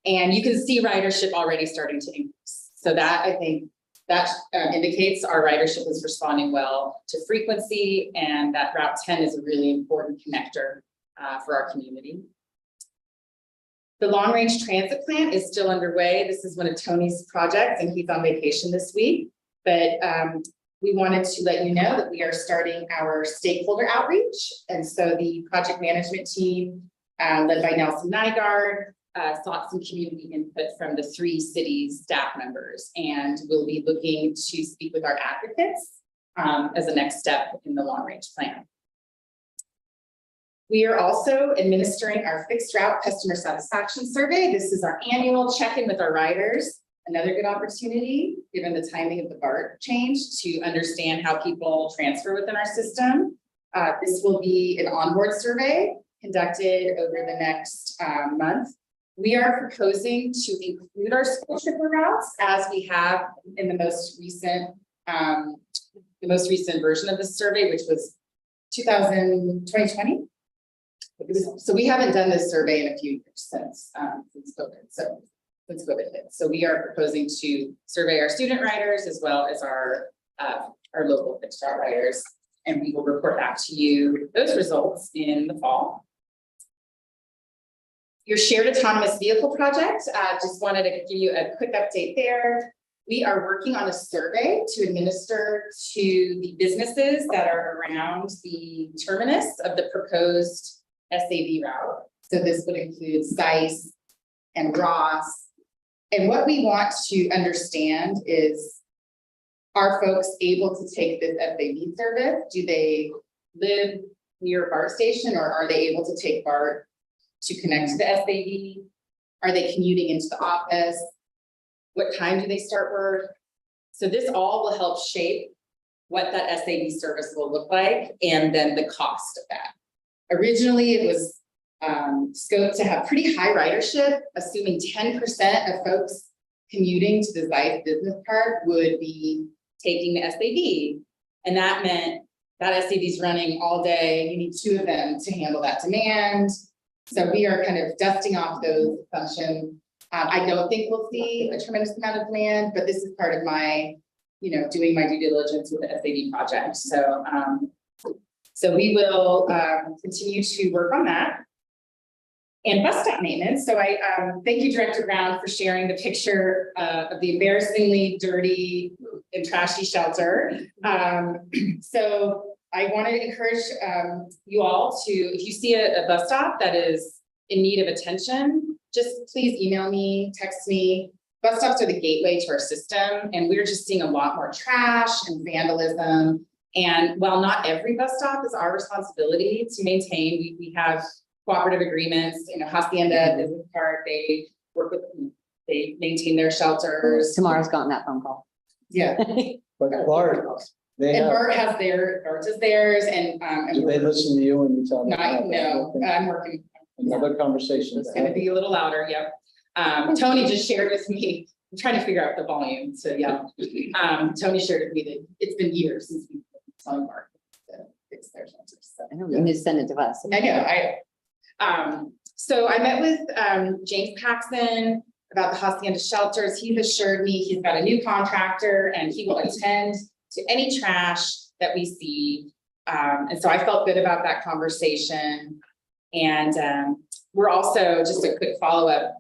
B: And you can see ridership already starting to increase. So that, I think, that indicates our ridership is responding well to frequency, and that Route 10 is a really important connector for our community. The long-range transit plan is still underway. This is one of Tony's projects, and he's on vacation this week. But we wanted to let you know that we are starting our stakeholder outreach. And so the project management team, led by Nelson Nygaard, sought some community input from the 3 cities' staff members, and we'll be looking to speak with our advocates as a next step in the long-range plan. We are also administering our fixed route customer satisfaction survey. This is our annual check-in with our riders. Another good opportunity, given the timing of the BART change, to understand how people transfer within our system. This will be an onboard survey conducted over the next month. We are proposing to include our school shipper routes as we have in the most recent version of the survey, which was 2020. So we haven't done this survey in a few years since COVID. Since COVID hit. So we are proposing to survey our student riders as well as our local fixed route riders, and we will report back to you those results in the fall. Your shared autonomous vehicle project, just wanted to give you a quick update there. We are working on a survey to administer to the businesses that are around the terminus of the proposed SAV route. So this would include Sice and Ross. And what we want to understand is, are folks able to take this SAV service? Do they live near a BART station, or are they able to take BART to connect to the SAV? Are they commuting into the office? What time do they start work? So this all will help shape what that SAV service will look like, and then the cost of that. Originally, it was scoped to have pretty high ridership, assuming 10% of folks commuting to the Zeiss Business Park would be taking the SAV. And that meant that SAV is running all day. You need 2 of them to handle that demand. So we are kind of dusting off those assumptions. I don't think we'll see a tremendous amount of demand, but this is part of my, doing my due diligence with the SAV project. So we will continue to work on that. And bus stop maintenance. So I thank you, Director Brown, for sharing the picture of the embarrassingly dirty and trashy shelter. So I want to encourage you all to, if you see a bus stop that is in need of attention, just please email me, text me. Bus stops are the gateway to our system, and we're just seeing a lot more trash and vandalism. And while not every bus stop is our responsibility to maintain, we have cooperative agreements, Hacienda Business Park, they work with, they maintain their shelters.
G: Tomorrow's gotten that phone call.
B: Yeah.
A: But BART, they
B: And
A: have,
B: BART has theirs, and
A: do they listen to you when you tell them?
B: no, I'm working.
A: Another conversation.
B: It's gonna be a little louder, yep. Tony just shared with me, I'm trying to figure out the volume, so yeah. Tony shared with me that it's been years since we've been telling BART to fix their shelters, so.
G: I know, you need to send it to us.
B: I know, so I met with James Paxson about the Hacienda shelters. He's assured me he's got a new contractor and he will attend to any trash that we see. And so I felt good about that conversation. And we're also, just a quick follow-up,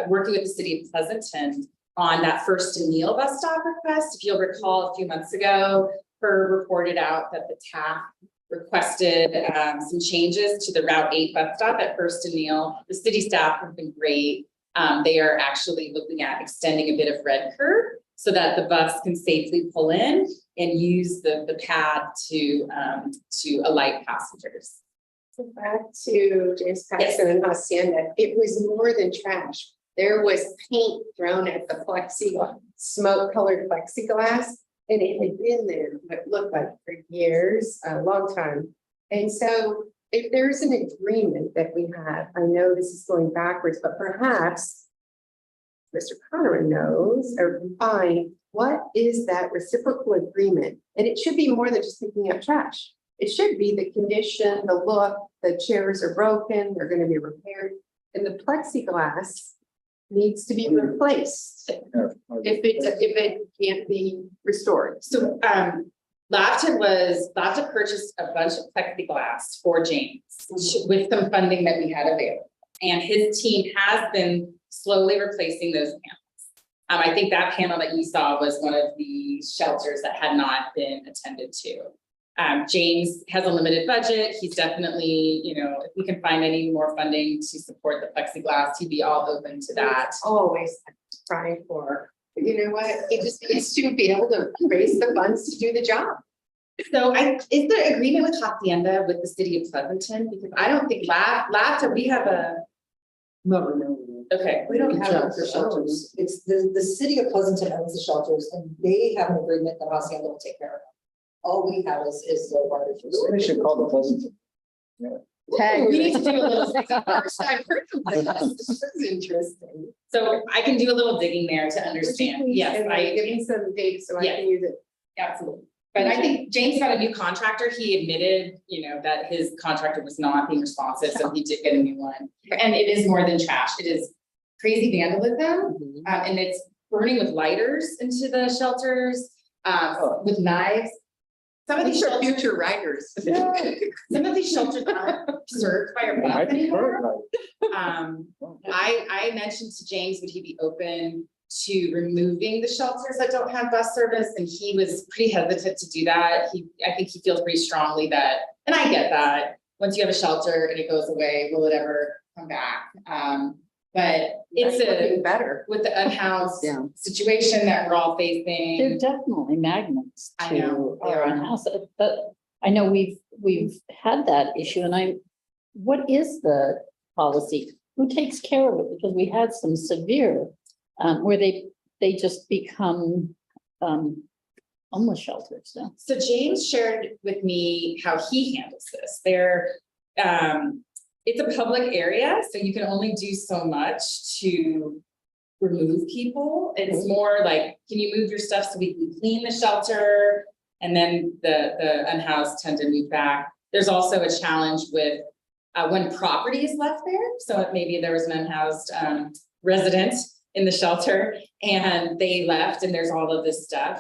B: working with the city of Pleasanton on that First and Neal bus stop request. If you'll recall, a few months ago, her reported out that the TAF requested some changes to the Route 8 bus stop at First and Neal. The city staff have been great. They are actually looking at extending a bit of red curb so that the bus can safely pull in and use the pad to alight passengers.
F: Back to James Paxson and Hacienda, it was more than trash. There was paint thrown at the plexiglass, smoke colored plexiglass, and it had been there, what looked like for years, a long time. And so if there's an agreement that we have, I know this is going backwards, but perhaps Mr. Conner knows or can find what is that reciprocal agreement? And it should be more than just picking up trash. It should be the condition, the look, the chairs are broken, they're going to be repaired, and the plexiglass needs to be replaced if it can't be restored.
B: So LAVTA purchased a bunch of plexiglass for James with some funding that we had available. And his team has been slowly replacing those panels. I think that panel that you saw was one of the shelters that had not been attended to. James has a limited budget. He's definitely, if we can find any more funding to support the plexiglass, he'd be all open to that.
F: Always trying for, but you know what? It just needs to be able to raise the funds to do the job.
B: So is there agreement with Hacienda with the city of Pleasanton? Because I don't think LAVTA, we have a.
E: No.
B: Okay.
E: We don't have it for shelters. It's the city of Pleasanton owns the shelters and they have an agreement that Hacienda will take care of. All we have is the water.
A: We should call the Pleasanton.
B: We need to do a little.
F: First I've heard of this. This is interesting.
B: So I can do a little digging there to understand. Yes,
F: Give me some dates so I
B: Yeah.
F: can use it.
B: absolutely. But I think James got a new contractor. He admitted, that his contractor was not being responsive, so he did get a new one. And it is more than trash. It is crazy vandalism, and it's burning with lighters into the shelters, with knives. Some of these
F: These are
B: shelters,
F: future writers.
B: some of these shelters aren't served by our bus anymore. I mentioned to James, would he be open to removing the shelters that don't have bus service? And he was pretty hesitant to do that. I think he feels pretty strongly that, and I get that, once you have a shelter and it goes away, will it ever come back? But it's
F: Looking better.
B: with the unhoused
G: Yeah.
B: situation that we're all
H: They're
B: facing.
H: definitely magnets
B: I
H: to
B: know, they
H: our
B: are.
H: own house, but I know we've had that issue and what is the policy? Who takes care of it? Because we had some severe, where they just become, homeless shelters now.
B: So James shared with me how he handles this. It's a public area, so you can only do so much to remove people. It's more like, can you move your stuff so we can clean the shelter? And then the unhoused tend to move back. There's also a challenge with when property is left there. So maybe there was an unhoused resident in the shelter and they left and there's all of this stuff.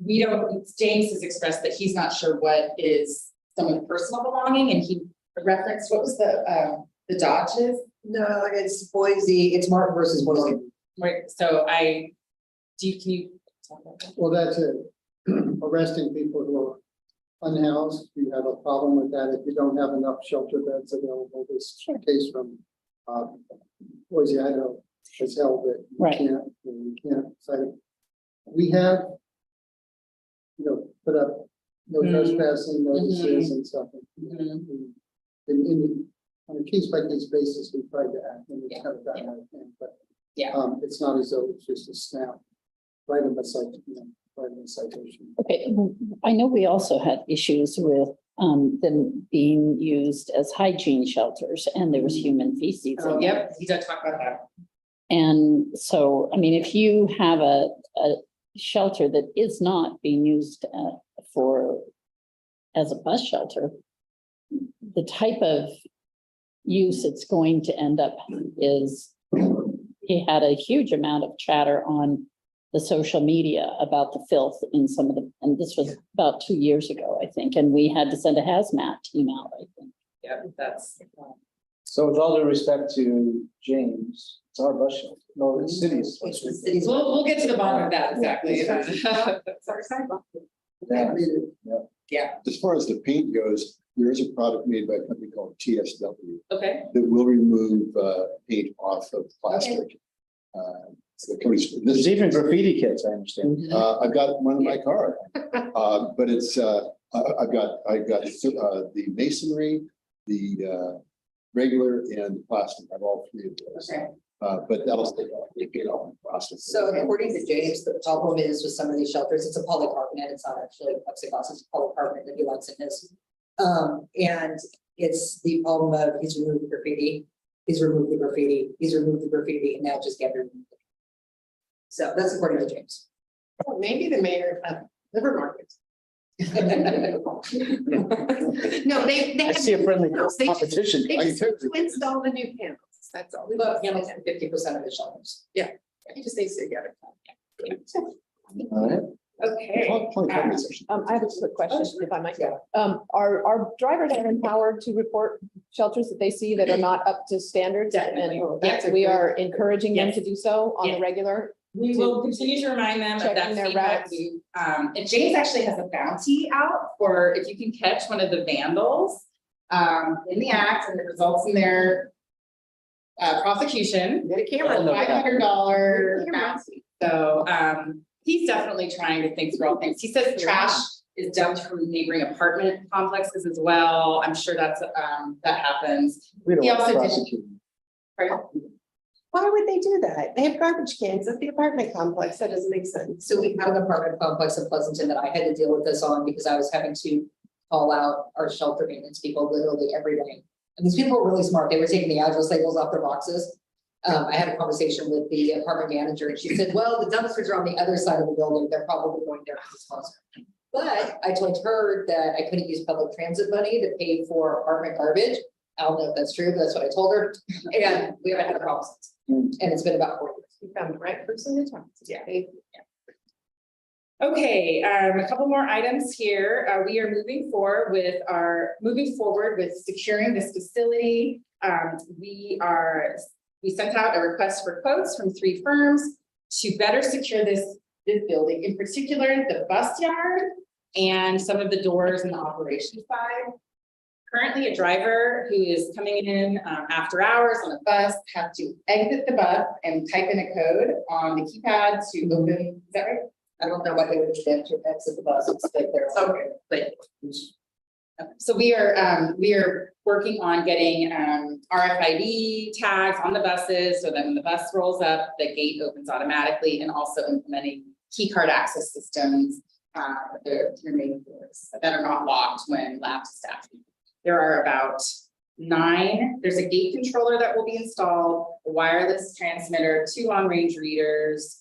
B: James has expressed that he's not sure what is someone's personal belonging, and he referenced, what was the Dodges?
E: No, it's Boise, it's Martin versus Boise.
B: Right, so can you talk about that?
J: Well, that's it. Arresting people who are unhoused, you have a problem with that if you don't have enough shelter beds available. This case from Boise, Idaho, has held that
H: Right.
J: you can't cite it. We have, put up no trespassing notices and stuff. On a case by case basis, we tried to act and it's kind of done out of hand, but it's not as though it's just a snap right in the citation.
H: Okay, I know we also had issues with them being used as hygiene shelters and there was human feces. in
B: Oh,
H: them.
B: yep, he did talk about that.
H: And so, I mean, if you have a shelter that is not being used as a bus shelter, the type of use it's going to end up is, he had a huge amount of chatter on the social media about the filth in some of and this was about 2 years ago, I think, and we had to send a hazmat team out, I think.
B: Yeah, that's.
A: So with all due respect to James, it's our bus shelter. No, it's city's.
E: It's the city's.
B: We'll get to the bottom of that exactly. Yeah,
D: As far as the paint goes, there is a product made by a company called TSW
B: okay.
D: that will remove paint off of plastic. The company's-
A: There's even graffiti kits, I understand.
D: I've got one in my car, but it's I've got the masonry, the regular and plastic. I have all three of those.
B: Okay.
D: But that'll stay off. You get all the plastic.
E: So according to James, the problem is with some of these shelters, it's a polycarbonate, it's not actually plexiglass, it's polycarbonate that he likes in his. And it's the problem of he's removed the graffiti, he's removed the graffiti, he's removed the graffiti, and now just get rid of it. So that's according to James.
F: Well, maybe the mayor of liver market. No, they
A: I
F: have
A: see a friendly
F: They just-
A: competition.
F: they
D: I
F: just
D: can
F: need to install the new panels. That's all.
E: We love handles in 50% of the shelters.
F: He just needs to get it.
D: All right.
B: Okay.
D: Polycarbonate section.
I: I have a quick question, if I might.
E: Yeah.
I: Are drivers empowered to report shelters that they see that are not up to standards?
B: Definitely.
I: And we are encouraging them to do so on the
B: Yes.
I: regular?
B: We will continue to remind them of
I: Checking
B: that
I: their
B: feedback.
I: routes.
B: And James actually has a bounty out for if you can catch one of the vandals in the act, and it results in their prosecution.
F: Get a camera.
B: $500 bounty. So he's definitely trying to think through all things. He says trash is dumped from neighboring apartment complexes as well. I'm sure that's that happens.
A: We don't
B: He
A: want to
B: also did-
A: prosecute.
F: Why would they do that? They have garbage cans at the apartment complex. That doesn't make sense.
E: So we have an apartment complex in Pleasanton that I had to deal with this on because I was having to call out our shelter maintenance people literally every day. And these people were really smart. They were taking the address labels off their boxes. I had a conversation with the apartment manager and she said, well, the dumpsters are on the other side of the building. They're probably going there because it's closer. But I told her that I couldn't use public transit money to pay for apartment garbage. I don't know if that's true, but that's what I told her. And we haven't had a problem since. And it's been about 4 years.
F: You found the right person to talk to.
B: Yeah. Okay, a couple more items here. We are moving forward with securing this facility. We sent out a request for quotes from 3 firms to better secure this building, in particular, the bus yard and some of the doors in the operations side. Currently, a driver who is coming in after hours on a bus has to exit the bus and type in a code on the keypad to open, is that right?
E: I don't know what they would stand to exit the bus, it's like they're.
B: Okay, but. So we are working on getting RFID tags on the buses so that when the bus rolls up, the gate opens automatically, and also implementing key card access systems the main doors that are not locked when LAVTA staff. There are about 9. There's a gate controller that will be installed, a wireless transmitter, 2 long-range readers,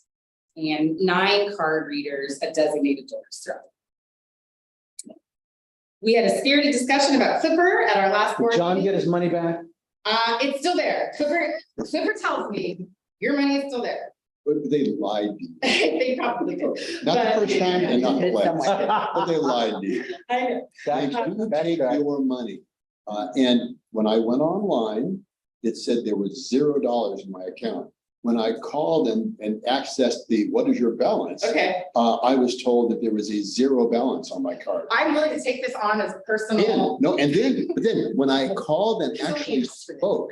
B: and 9 card readers at designated doors throughout. We had a spirited discussion about Clipper at our last board
A: Did John
B: meeting.
A: get his money back?
B: It's still there. Clipper tells me your money is still there.
D: But they lied to you.
B: They probably did.
D: Not the first time and not the
G: It's
D: last,
G: somewhere.
D: but they lied to you.
B: I know.
D: They do take your money. And when I went online, it said there was $0 in my account. When I called and accessed the, what is your balance?
B: Okay,
D: I was told that there was a 0 balance on my card.
B: I'm willing to take this on as personal.
D: But then when I called and actually spoke,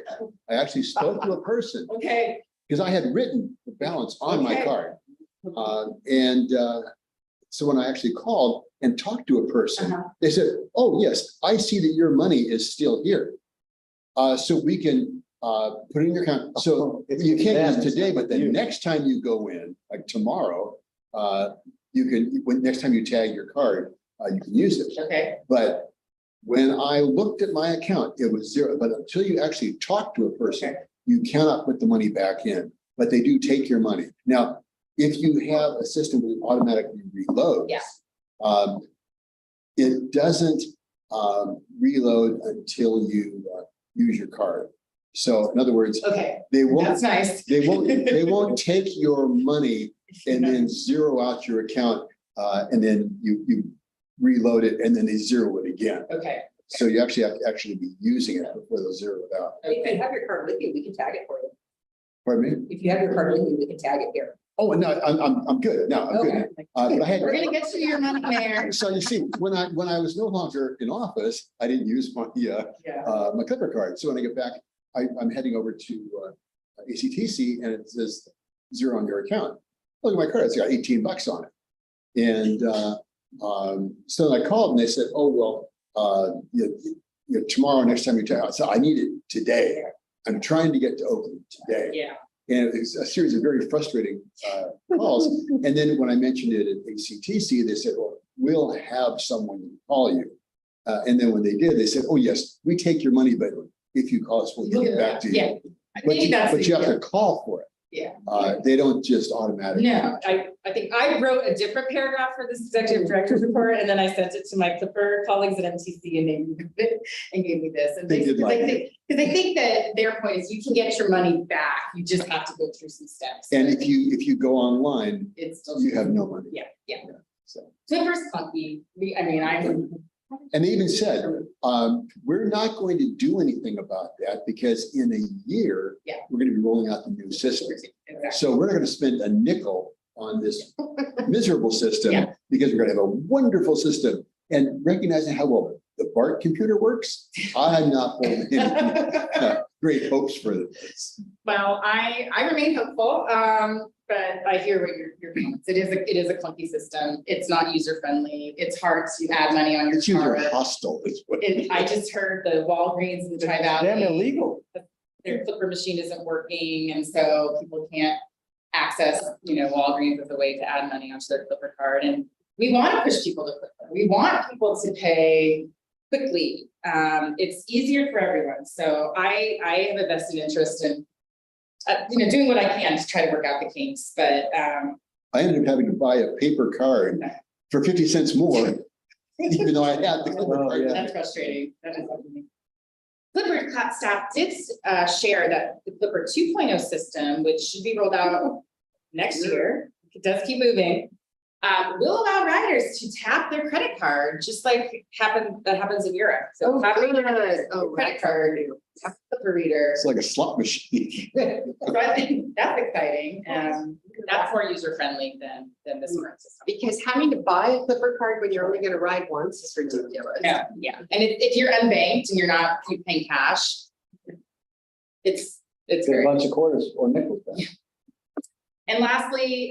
D: I actually spoke to a person
B: Okay,
D: because I had written the balance on my
B: Okay.
D: card. So when I actually called and talked to a person, they said, oh, yes, I see that your money is still here. So we can put it in your account. So you can't use today, but the next time you go in, like tomorrow, you can, next time you tag your card, you can use it.
B: okay,
D: But when I looked at my account, it was 0. But until you actually talk to a person, you cannot put the money back in, but they do take your money. Now, if you have a system that automatically reloads,
B: Yeah.
D: It doesn't reload until you use your card. So in other words,
B: okay,
D: they won't,
B: that's nice.
D: they won't take your money and then zero out your account, and then you reload it and then they zero it again.
B: Okay,
D: So you actually have to actually be using it before they'll zero it out.
E: If you have your card with you, we can tag it for you.
D: Pardon me?
E: If you have your card with you, we can tag it here.
D: Oh, no, I'm good. No, I'm good. But I had.
B: we're gonna get to your money there.
D: So you see, when I was no longer in office, I didn't use my my Clipper card. So when I get back, I'm heading over to ACTC and it says 0 on your account. Look at my card, it's got $18 on it. And so I called and they said, oh, well, tomorrow, next time you tell us, so I need it today. I'm trying to get to Oakland today.
B: Yeah,
D: And it's a series of very frustrating calls. And then when I mentioned it at ACTC, they said, well, we'll have someone call you. And then when they did, they said, oh, yes, we take your money, but if you call us, we'll get it back to you.
B: yeah. I
D: But
B: think that's.
D: you have to call for it.
B: Yeah.
D: They don't just automatically.
B: No, I think I wrote a different paragraph for this executive director's report, and then I sent it to my Clipper colleagues at MTC and they gave me this. And
D: They did like it.
B: because I think that their point is you can get your money back, you just have to go through some steps.
D: And if you go online,
B: It's still.
D: you have no money.
B: Yeah.
D: So,
B: Clipper's funky,
D: and they even said, we're not going to do anything about that because in a year,
B: Yeah.
D: we're going to be rolling out the new system.
B: Exactly.
D: So we're not going to spend a nickel on this miserable system
B: Yeah.
D: because we're going to have a wonderful system. And recognizing how well the BART computer works, I'm not holding any great hopes for this.
B: Well, I remain hopeful, but I hear what your comments. It is a clunky system. It's not user friendly. It's hard to add money on your
D: It's user
B: card.
D: hostile. Is what it
B: I
D: is.
B: just heard the Walgreens and the Tri
A: Damn
B: Valley,
A: illegal.
B: their Clipper machine isn't working, and so people can't access, Walgreens as a way to add money onto their Clipper card. And we want to push people to Clipper. We want people to pay quickly. It's easier for everyone. So I have a vested interest in, doing what I can to try to work out the kinks. But
D: I ended up having to buy a paper card for 50 cents more, even though I had the Clipper card.
B: that's frustrating. That is frustrating. Clipper staff did share that the Clipper 2.0 system, which should be rolled out next year, it does keep moving, We'll allow riders to tap their credit card, just like that happens in Europe. So
F: Oh,
B: tap
F: good.
B: your
F: Oh,
B: credit card, tap the reader.
D: It's like a slot machine.
B: So I think that's exciting. That's more user friendly than this current system.
F: Because having to buy a Clipper card when you're only gonna ride once is ridiculous.
B: Yeah, and if you're unbanked and you're not paying cash, it's
A: Get a
B: very.
A: bunch of quarters or nickels back.
B: And lastly,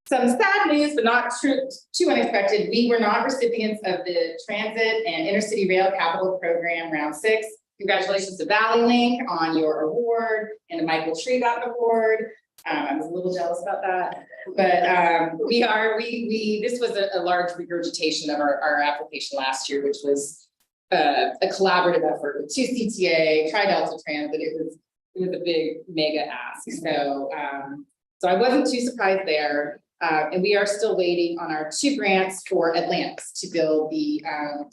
B: some sad news, but not too unexpected. We were not recipients of the Transit and Intercity Rail Capital Program Round 6. Congratulations to Valley Link on your award, and to Michael Tree got an award. I was a little jealous about that, but this was a large regurgitation of our application last year, which was a collaborative effort with 2 CTA, Tri-Delta Transit. It was a big mega ask. So I wasn't too surprised there. And we are still waiting on our 2 grants for Atlantis to build the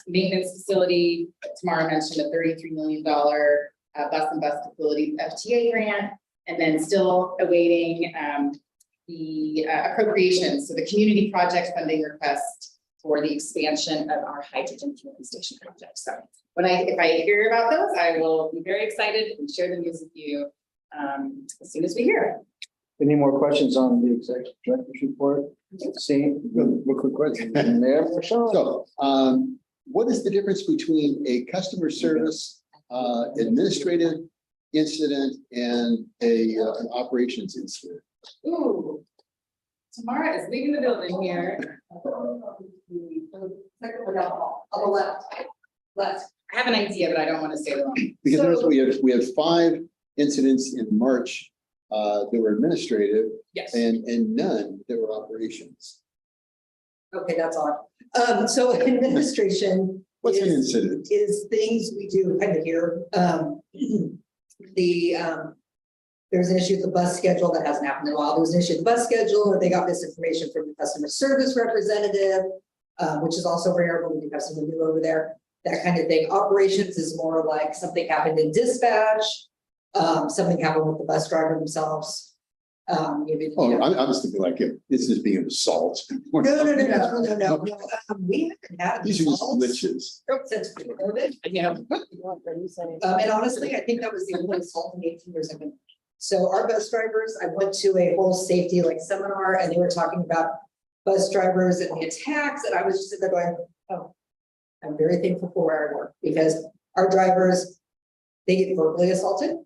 B: maintenance facility. Tamara mentioned a $33 million bus and bus facility FTA grant, and then still awaiting the appropriations. So the community project funding request for the expansion of our hydrogen fueling station project. So if I hear about those, I will be very excited and share the news with you as soon as we hear it.
A: Any more questions on the executive director's report? See,
D: One quick question.
A: and there for Sean.
D: So, what is the difference between a customer service, administrative incident and an operations incident?
B: Ooh, Tamara is leaving the building here.
E: On the left.
B: I have an idea, but I don't want to say it wrong.
D: Because
E: So-
D: we have 5 incidents in March that were administrative
B: Yes.
D: and none that were operations.
E: Okay, that's odd. So administration
D: What's an
E: is
D: incident?
E: things we do kind of here. There's an issue with the bus schedule that hasn't happened in a while. There was an issue with the bus schedule, or they got this information from the customer service representative, which is also rare, but we do have someone new over there, that kind of thing. Operations is more like something happened in dispatch, something happened with the bus driver themselves. Maybe,
D: Oh,
E: you know.
D: I was thinking like, this is being an assault.
E: No. We haven't had.
D: These are just
E: assaults
D: glitches.
E: since COVID.
B: Yeah.
E: And honestly, I think that was the only assault in 18 years I've been. So our bus drivers, I went to a whole safety seminar, and they were talking about bus drivers and the attacks, and I was just sitting there going, oh, I'm very thankful for where I work, because our drivers, they get verbally assaulted.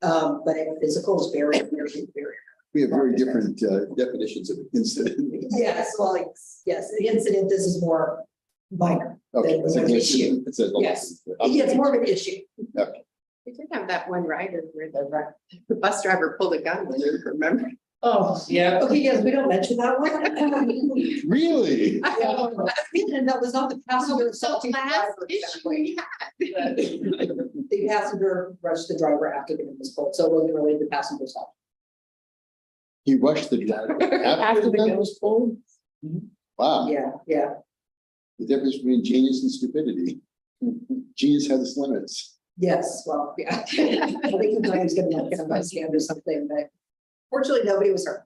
E: But physical is very, very, very.
D: We have very different definitions of incident.
E: Yes, well, yes, the incident, this is more minor.
D: Okay,
E: than
D: it's
E: an issue.
D: it's a-
E: Yes. Yeah, it's more of an issue.
F: We did have that one rider where the bus driver pulled a gun, remember?
B: Oh, yeah.
E: Okay, yes, we don't mention that one.
D: Really?
E: And that was not the passenger assaulting the
F: Last
E: driver.
F: issue
E: Exactly.
F: we had.
E: The passenger rushed the driver after the gun was pulled, so it wasn't related to passenger assault.
D: He rushed the driver after the gun was pulled? Wow,
E: Yeah.
D: the difference between genius and stupidity. Genius has limits.
E: Yes, well, yeah. I think the guy was gonna get a bystander or something, but fortunately, nobody was hurt.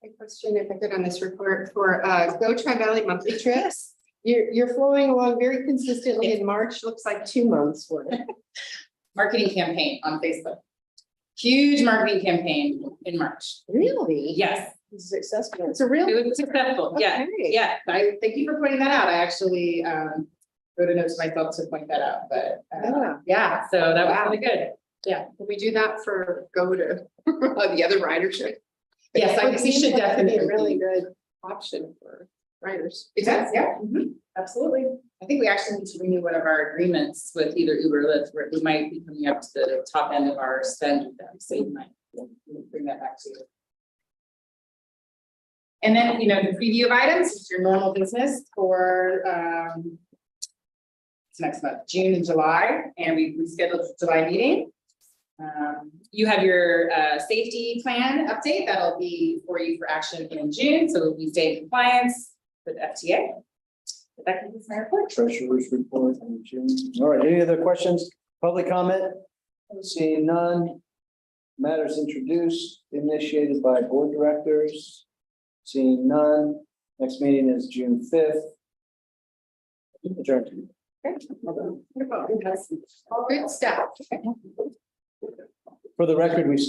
F: A question, if I could, on this report for Go Tri-Valley monthly trips. You're flowing along very consistently in March, looks like 2 months worth.
B: Marketing campaign on Facebook. Huge marketing campaign in March.
F: Really?
B: Yes,
I: Successful.
F: It's a real.
B: it was successful. Yeah,
F: Okay.
B: yeah. I thank you for pointing that out. I actually wrote a note to myself to point that out, but yeah, so that was really good.
F: Can we do that for Go to the other ridership?
B: Yes, I think we should
F: It seems like it'd be
B: definitely.
F: a really good option for riders.
B: It does, yeah, absolutely. I think we actually need to renew one of our agreements with either Uber or Lyft, where we might be coming up to the top end of our spend with them, so you might bring that back to you. And then, the preview of items, is your normal business for it's next month, June and July, and we scheduled the July meeting. You have your safety plan update that'll be for you for action in June, so we stay in compliance with FTA. But that concludes my report.
A: Treasurer's report in June. All right, any other questions? Public comment? Seeing none. matters introduced, initiated by board directors? Seeing none, next meeting is June 5th. Adjourned.
F: Good stuff.
A: For the record, we